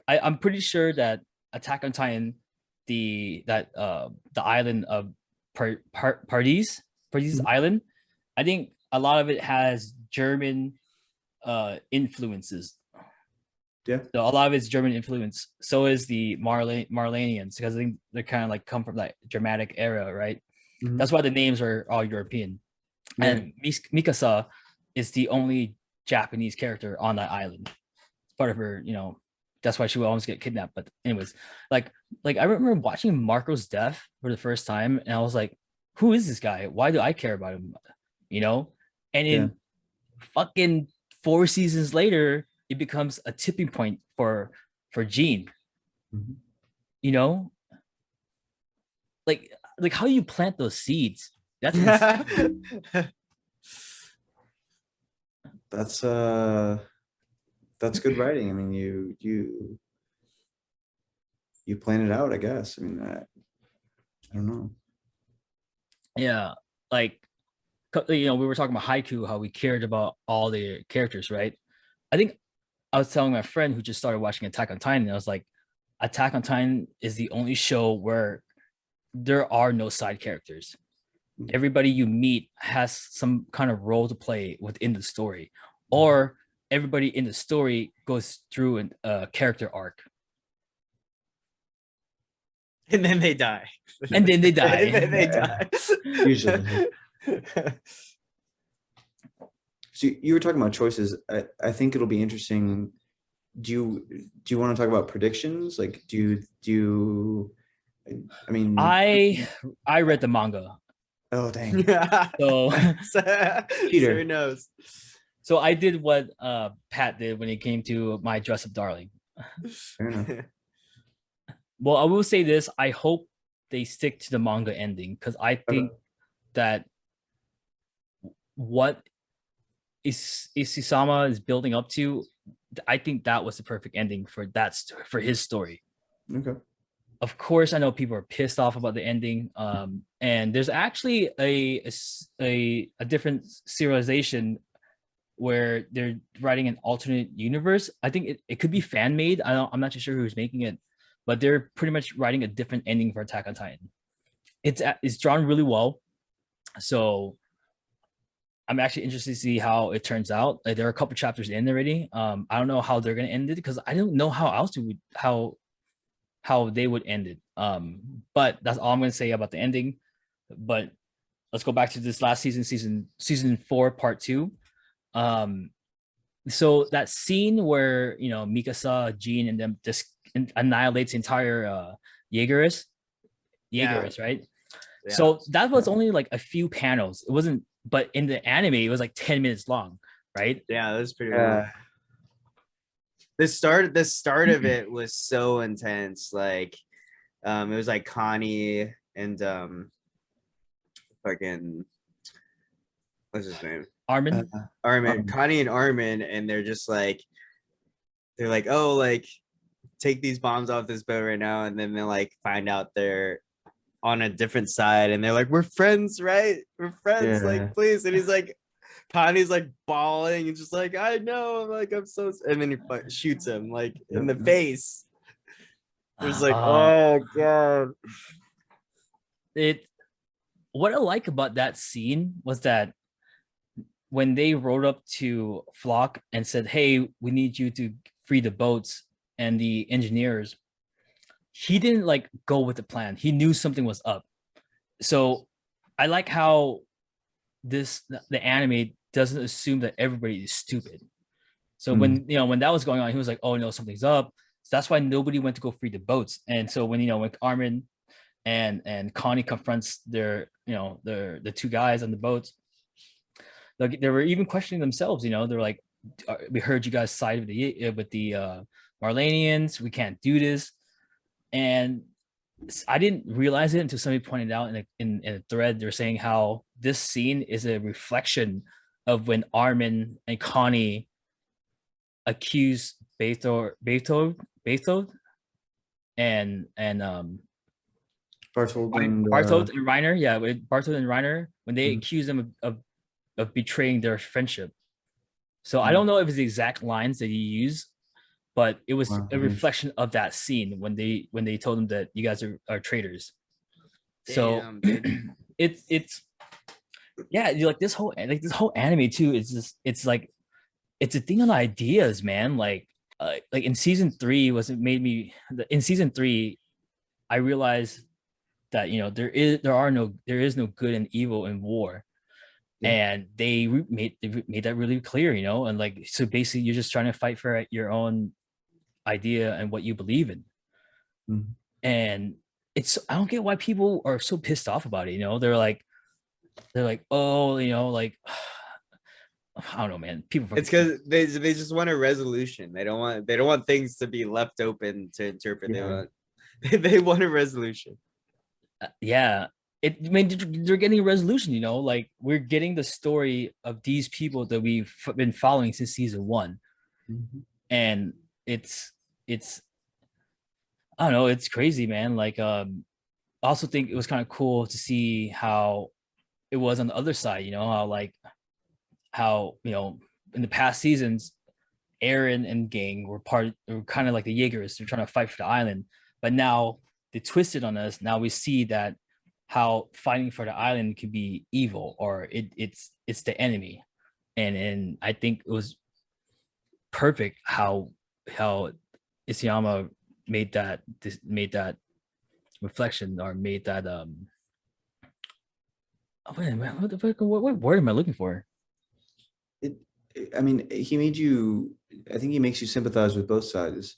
I'm pretty sure that Attack on Titan, the island of Paradis Island, I think a lot of it has German influences. Yeah. So a lot of it's German influence. So is the Marlanians, because I think they're kind of like come from that dramatic era, right? That's why the names are all European. And Mikasa is the only Japanese character on that island. It's part of her, that's why she will always get kidnapped. But anyways, like I remember watching Marco's death for the first time, and I was like, who is this guy? Why do I care about him? And in fucking 4 seasons later, it becomes a tipping point for Jean. Like how you plant those seeds. That's that's good writing. I mean, you plan it out, I guess. I mean, I don't know. Yeah, like we were talking about Haiku, how we cared about all the characters, right? I think I was telling my friend who just started watching Attack on Titan, and I was like, Attack on Titan is the only show where there are no side characters. Everybody you meet has some kind of role to play within the story, or everybody in the story goes through a character arc, And then they die. and then they die. And then they die. Usually. So you were talking about choices. I think it'll be interesting. Do you want to talk about predictions? Like, do you? I mean, I read the manga, oh dang, so Peter knows. so I did what Pat did when it came to My Dress Up Darling. fair enough. Well, I will say this: I hope they stick to the manga ending, because I think that what Isisama is building up to, I think that was the perfect ending for for his story. Okay. Of course, I know people are pissed off about the ending, and there's actually a different serialization where they're writing an alternate universe. I think it could be fan made. I'm not too sure who's making it, but they're pretty much writing a different ending for Attack on Titan. It's drawn really well, so I'm actually interested to see how it turns out. Like, there are a couple chapters in already. I don't know how they're gonna end it, because I don't know how else to how they would end it. But that's all I'm gonna say about the ending. But let's go back to this last season 4, part 2. So that scene where Mikasa, Jean, and them just annihilates the entire Jaegerist, right? Yeah. So that was only like a few panels. It wasn't, but in the anime, it was like 10 minutes long, right? Yeah, that was pretty long. The start of it was so intense. Like, it was like Connie and fucking, what's his name? Armin. Connie and Armin, and they're like, oh, like, take these bombs off this boat right now, and then they like find out they're on a different side, and they're like, we're friends, right? We're friends, like, please. And he's like, Connie's like bawling and just like, I know, like, I'm so, and then he shoots him like in the face. It was like, oh god. What I like about that scene was that when they rode up to Flock and said, hey, we need you to free the boats and the engineers, he didn't like go with the plan. He knew something was up. So I like how the anime doesn't assume that everybody is stupid. So when that was going on, he was like, oh no, something's up. So that's why nobody went to go free the boats. And so when when Armin and Connie confronts the two guys on the boats, like, they were even questioning themselves. They're like, we heard you guys side with the Marlanians. We can't do this. And I didn't realize it until somebody pointed out in a thread. They're saying how this scene is a reflection of when Armin and Connie accused Beethoven and Bartold and Reiner. Yeah, with Bartold and Reiner, when they accused them of betraying their friendship. So I don't know if it's the exact lines that he used, but it was a reflection of that scene when they told them that you guys are traitors. So it's yeah, like this whole anime too. It's like, it's a thing on ideas, man. Like in season 3 in season 3, I realized that there is no good and evil in war. And they made that really clear, and like, so basically you're just trying to fight for your own idea and what you believe in. And I don't get why people are so pissed off about it. They're like, oh, like, I don't know, man. People, it's because they just want a resolution. They don't want things to be left open to interpret. They want a resolution. Yeah. I mean, they're getting a resolution, like, we're getting the story of these people that we've been following since season 1. And it's I don't know, it's crazy, man. Like, I also think it was kind of cool to see how it was on the other side, how in the past seasons, Aaron and gang were kind of like the Jaegers. They're trying to fight for the island, but now they twisted on us. Now we see that how fighting for the island can be evil, or it's the enemy, and I think it was perfect how Isayama made that reflection, or made that wait a minute, what word am I looking for? I mean, he made you. I think he makes you sympathize with both sides.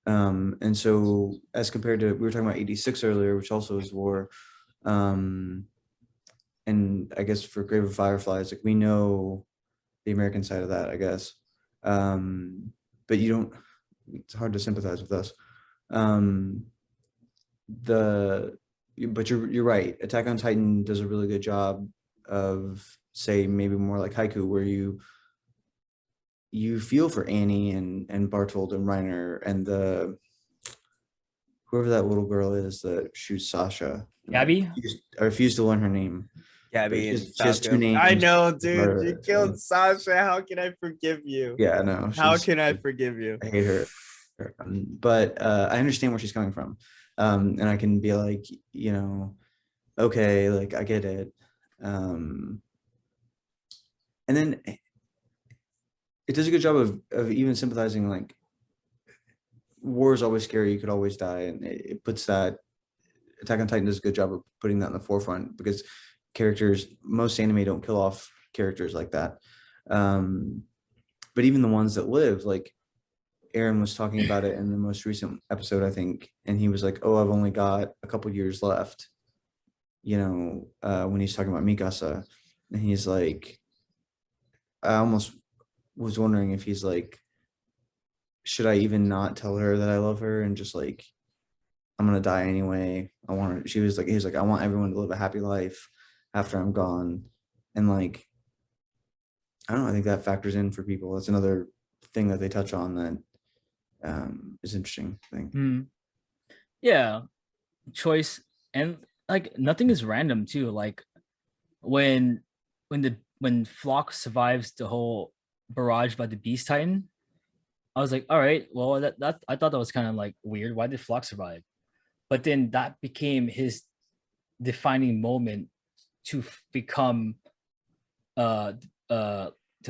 And so, as compared to, we were talking about 86 earlier, which also is war. And I guess for Grave of Fireflies, like, we know the American side of that, I guess. But you don't. It's hard to sympathize with us. But you're right. Attack on Titan does a really good job of, say, maybe more like Haiku, where you feel for Annie and Bartold and Reiner and whoever that little girl is that shoots Sasha. Gabby? I refuse to learn her name. Gabby and She has two names. I know, dude. You killed Sasha. How can I forgive you? Yeah, I know. How can I forgive you? I hate her. But I understand where she's coming from. And I can be like, okay, like, I get it. And then it does a good job of even sympathizing, like, war is always scary, you could always die, and it puts that. Attack on Titan does a good job of putting that in the forefront, because most anime don't kill off characters like that. But even the ones that live, like, Aaron was talking about it in the most recent episode, I think, and he was like, oh, I've only got a couple years left, when he's talking about Mikasa, and he's like, I almost was wondering if he's like, should I even not tell her that I love her, and just like, I'm gonna die anyway. He was like, I want everyone to live a happy life after I'm gone. And like, I don't know, I think that factors in for people. That's another thing that they touch on that is interesting, I think. Yeah, choice, and like, nothing is random too. Like, when Flock survives the whole barrage by the Beast Titan, I was like, all right, well, that I thought that was kind of like weird. Why did Flock survive? But then that became his defining moment to become to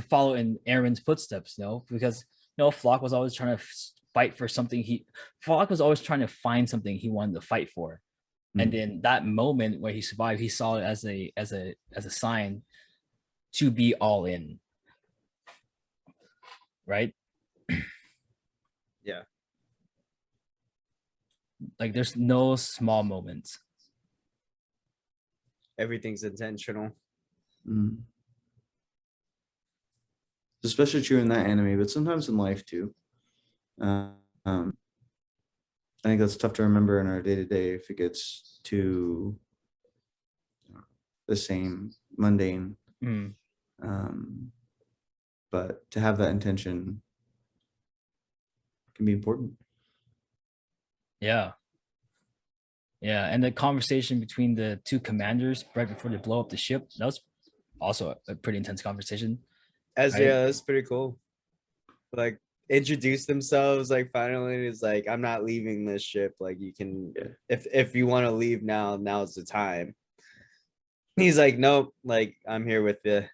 follow in Aaron's footsteps, because Flock was always trying to fight for something. Flock was always trying to find something he wanted to fight for. And then that moment where he survived, he saw it as a sign to be all in. Right? Yeah. Like, there's no small moments. Everything's intentional. It's especially true in that anime, but sometimes in life too. I think that's tough to remember in our day-to-day if it gets too the same, mundane. But to have that intention can be important. Yeah, and the conversation between the two commanders right before they blow up the ship, that was also a pretty intense conversation. Yeah, that's pretty cool. Like, introduce themselves, like, finally is like, I'm not leaving this ship, like, you can, if you want to leave now's the time. He's like, nope, like, I'm here with you.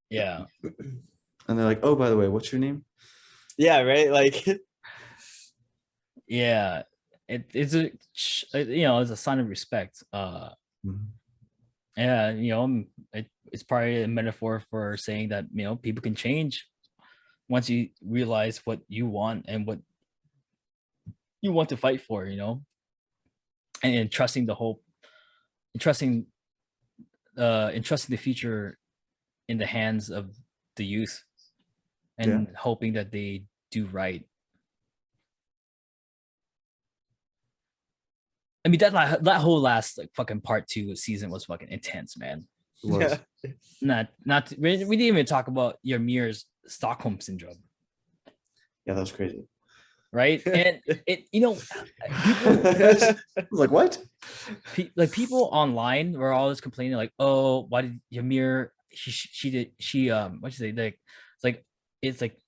Yeah. And they're like, oh, by the way, what's your name? Yeah, right, like. Yeah, it's a sign of respect. Yeah, it's probably a metaphor for saying that people can change once you realize what you want and what you want to fight for, and entrusting the future in the hands of the youth, and hoping that they do right. I mean, that whole last, like, fucking part 2 season was fucking intense, man. It was. We didn't even talk about Ymir's Stockholm syndrome. Yeah, that was crazy. right? And it, people, I was like, what? like people online were always complaining like, oh, why did Ymir, what should say, like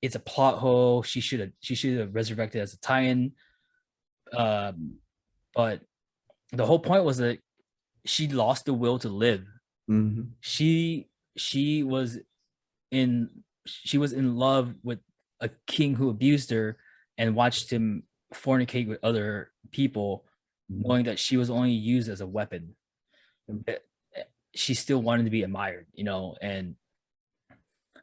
it's a plot hole, she should have resurrected as a Titan. um but the whole point was that she lost the will to live. Mhm. She was in love with a king who abused her and watched him fornicate with other people, knowing that she was only used as a weapon. She still wanted to be admired, and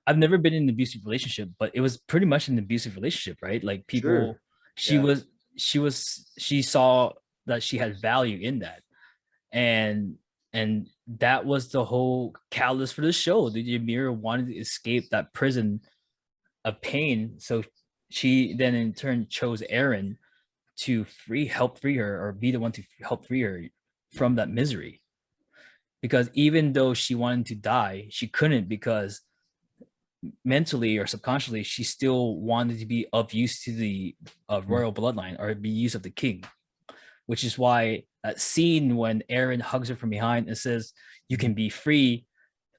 I've never been in an abusive relationship, but it was pretty much an abusive relationship, right? Like people, Sure. she was, she saw that she had value in that, and that was the whole catalyst for the show. The Ymir wanted to escape that prison of pain, so she then in turn chose Eren to help free her, or be the one to help free her from that misery. Because even though she wanted to die, she couldn't, because mentally or subconsciously she still wanted to be of use to the royal bloodline, or be use of the king. Which is why that scene when Eren hugs her from behind and says, "You can be free,"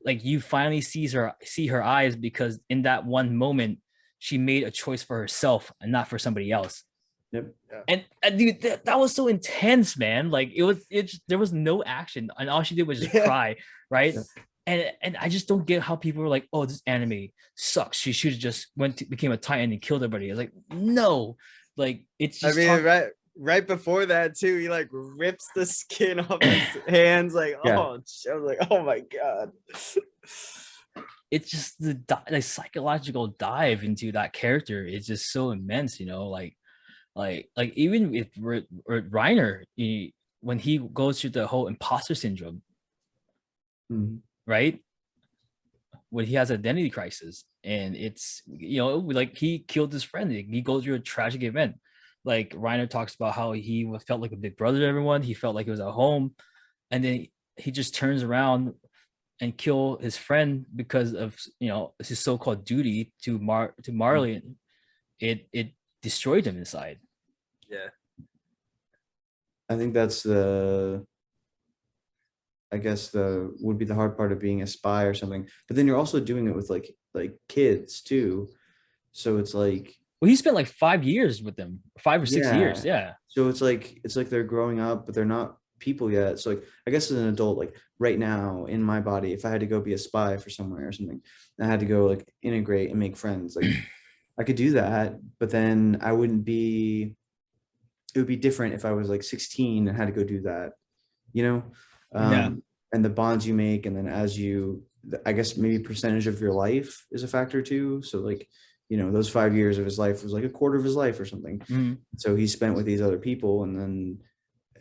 like you finally see her eyes, because in that one moment she made a choice for herself and not for somebody else. Yep. And dude, that was so intense, man. Like there was no action, and all she did was just cry, right? Yeah. And I just don't get how people were like, "Oh, this anime sucks. She should have just became a Titan and killed everybody." It's like, no, like it's just. I mean, right before that too, he like rips the skin off his hands. Like, Yeah. I was like, oh my god. It's just the psychological dive into that character is just so immense, like even with Reiner, when he goes through the whole imposter syndrome, right? When he has identity crisis, and it's like he killed his friend, he goes through a tragic event. Like Reiner talks about how he felt like a big brother to everyone, he felt like he was at home, and then he just turns around and kill his friend because of his so-called duty to Marley. It destroyed him inside. Yeah. I think that's would be the hard part of being a spy or something. But then you're also doing it with like kids too. So it's like, well, he spent like 5 years with them, 5 or 6 years. Yeah. So it's like they're growing up, but they're not people yet. So like, I guess as an adult, like right now in my body, if I had to go be a spy for somewhere or something, I had to go like integrate and make friends. Like I could do that, but then I wouldn't be. It would be different if I was like 16 and had to go do that, Yeah. And the bonds you make, and then I guess maybe percentage of your life is a factor too. So like, those 5 years of his life was like a quarter of his life or something. So he spent with these other people, and then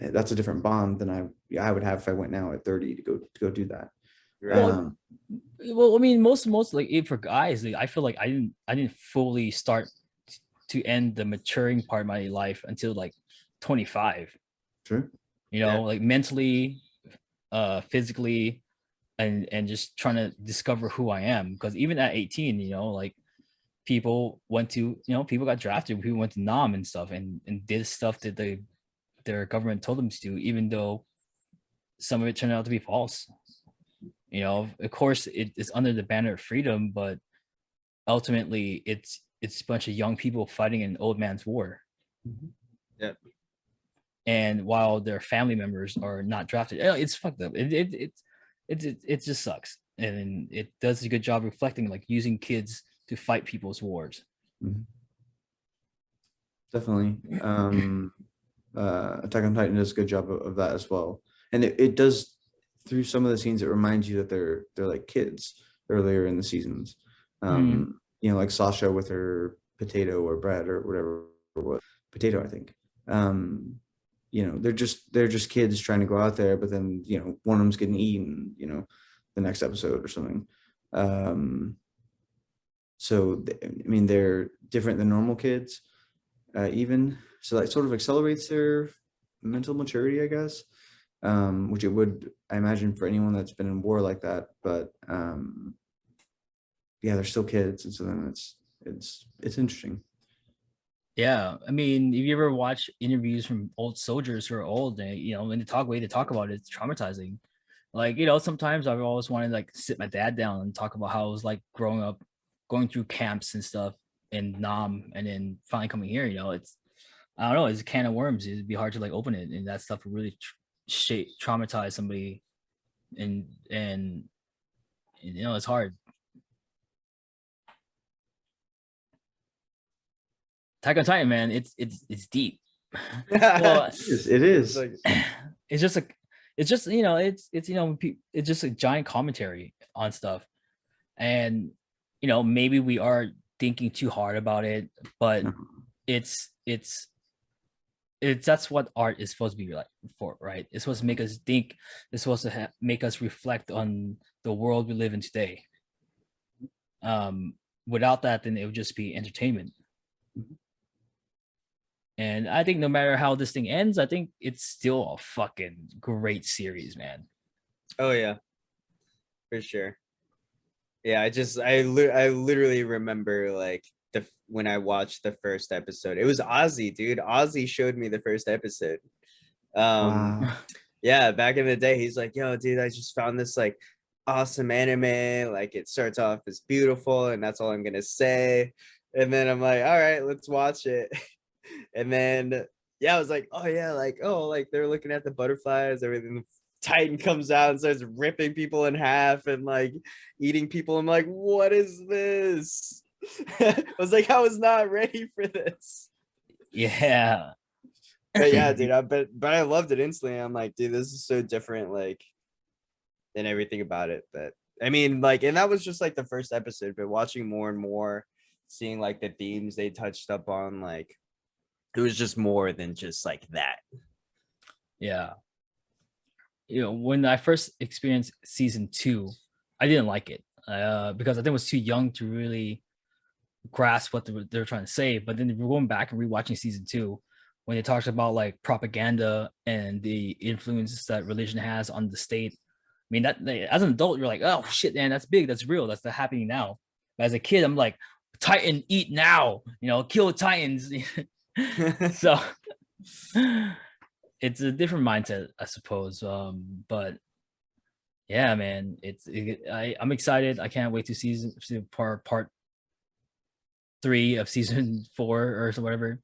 that's a different bond than I would have if I went now at 30 to go do that. Right. Well, I mean, most like for guys, like, I feel like I didn't fully start to end the maturing part of my life until like 25. Sure. Like mentally, physically, and just trying to discover who I am. Because even at 18, like people people got drafted, people went to Nam and stuff, and did stuff that their government told them to do, even though some of it turned out to be false. Of course it's under the banner of freedom, but ultimately it's a bunch of young people fighting an old man's war. Yep. And while their family members are not drafted, it's fucked up. It just sucks, and it does a good job reflecting, like, using kids to fight people's wars. Definitely. Attack on Titan does a good job of that as well, and it does, through some of the scenes, it reminds you that they're like kids earlier in the seasons. Like Sasha with her potato or bread or whatever, potato, I think. They're just kids trying to go out there, but then one of them's getting eaten, the next episode or something. So I mean, they're different than normal kids, even. So that sort of accelerates their mental maturity, I guess. Which it would, I imagine, for anyone that's been in war like that. But yeah, they're still kids, and so then it's interesting. Yeah, I mean, if you ever watch interviews from old soldiers who are old, they, when they talk about it, it's traumatizing. Like, sometimes I've always wanted to like sit my dad down and talk about how it was like growing up, going through camps and stuff in Nam, and then finally coming here. It's I don't know, it's a can of worms. It'd be hard to like open it, and that stuff would really traumatize somebody, and it's hard. Attack on Titan, man, it's deep. Well, It is. Like, it's just like it's just it's just a giant commentary on stuff, and maybe we are thinking too hard about it, but No. it's that's what art is supposed to be like for, right? It's supposed to make us think. It's supposed to make us reflect on the world we live in today. Without that, then it would just be entertainment. And I think no matter how this thing ends, I think it's still a fucking great series, man. oh yeah, for sure. Yeah, I literally remember like when I watched the first episode. It was Ozzy, dude. Ozzy showed me the first episode. Wow. Yeah, back in the day, he's like, yo, dude, I just found this like awesome anime. Like it starts off as beautiful, and that's all I'm gonna say. And then I'm like, all right, let's watch it. And then yeah, I was like, oh yeah, like they're looking at the butterflies, everything. Titan comes out and starts ripping people in half and like eating people. I'm like, what is this? I was like, I was not ready for this. Yeah. But yeah, dude, but I loved it instantly. I'm like, dude, this is so different, like, than everything about it. But I mean, like, and that was just like the first episode, but watching more and more, seeing like the themes they touched up on, like, it was just more than just like that. Yeah. When I first experienced season 2, I didn't like it because I think I was too young to really grasp what they were trying to say. But then we're going back and rewatching season 2 when they talked about like propaganda and the influence that religion has on the state. I mean, that as an adult, you're like, oh shit, man, that's big, that's real, that's happening now. But as a kid, I'm like, Titan, eat now, kill Titans. So it's a different mindset, I suppose. But yeah, man, I'm excited. I can't wait to see part 3 of season 4 or whatever.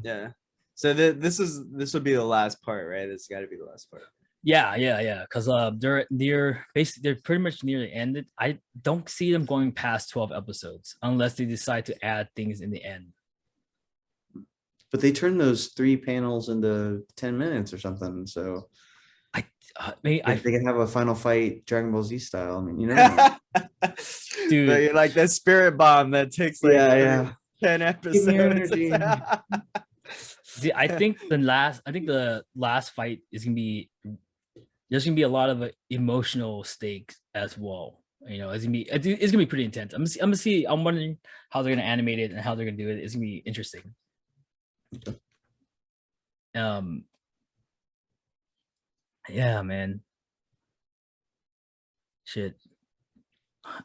Yeah. So this will be the last part, right? This got to be the last part. Yeah. Because they're pretty much near the end. I don't see them going past 12 episodes unless they decide to add things in the end. But they turned those 3 panels into 10 minutes or something. So they can have a final fight Dragon Ball Z style. I mean, you know what I mean? Dude, like that spirit bomb that takes like 10 episodes. I think the last fight is gonna be, there's gonna be a lot of emotional stakes as well. It's gonna be pretty intense. I'm wondering how they're gonna animate it and how they're gonna do it. It's gonna be interesting. Yeah, man. Shit.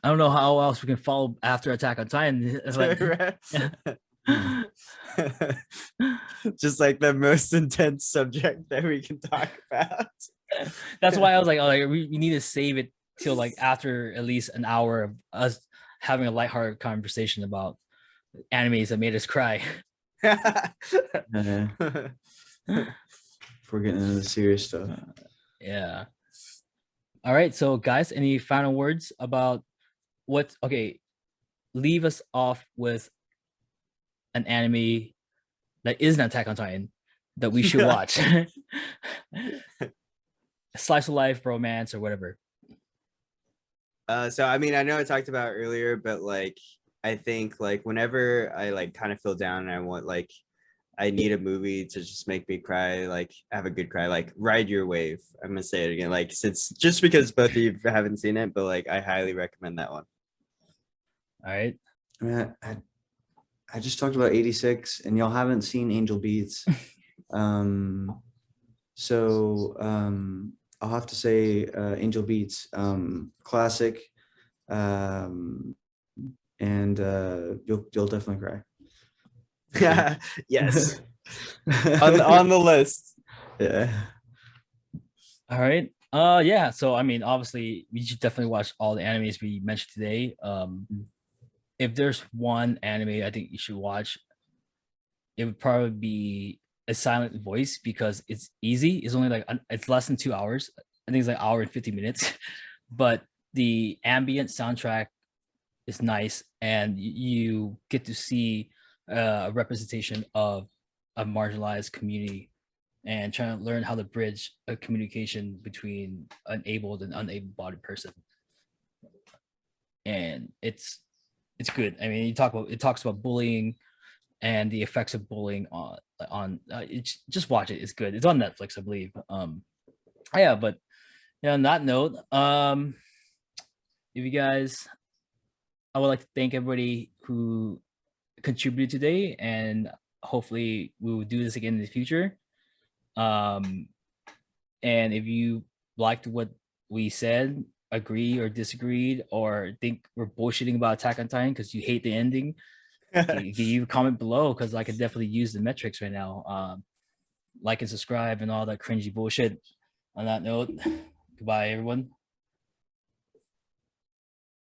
I don't know how else we can follow after Attack on Titan. It's like, just like the most intense subject that we can talk about. That's why I was like, we need to save it till like after at least an hour of us having a lighthearted conversation about animes that made us cry. If we're getting into the serious stuff. Yeah. All right. So guys, any final words about leave us off with an anime that is an Attack on Titan that we should watch. Slice of life, romance, or whatever. So I mean, I know I talked about earlier, but like I think like whenever I like kind of feel down and I want like I need a movie to just make me cry, like have a good cry, like Ride Your Wave. I'm gonna say it again, like just because both of you haven't seen it, but like I highly recommend that one. All right. I mean, I just talked about 86 and y'all haven't seen Angel Beats. So I'll have to say Angel Beats, classic, and you'll definitely cry. Yes. On the list. Yeah. All right. Yeah. So I mean, obviously, you should definitely watch all the animes we mentioned today. If there's one anime I think you should watch, it would probably be A Silent Voice because it's easy. It's only like it's less than 2 hours. I think it's like an hour and 50 minutes, but the ambient soundtrack is nice, and you get to see a representation of a marginalized community and trying to learn how to bridge a communication between an abled and unable-bodied person. And it's good. I mean, it talks about bullying and the effects of bullying on it's just watch it. It's good. It's on Netflix, I believe. Yeah, but yeah, on that note, if you guys, I would like to thank everybody who contributed today, and hopefully we will do this again in the future. And if you liked what we said, agree or disagreed, or think we're bullshitting about Attack on Titan because you hate the ending, you comment below, because I could definitely use the metrics right now. Like and subscribe and all that cringy bullshit. On that note, goodbye, everyone.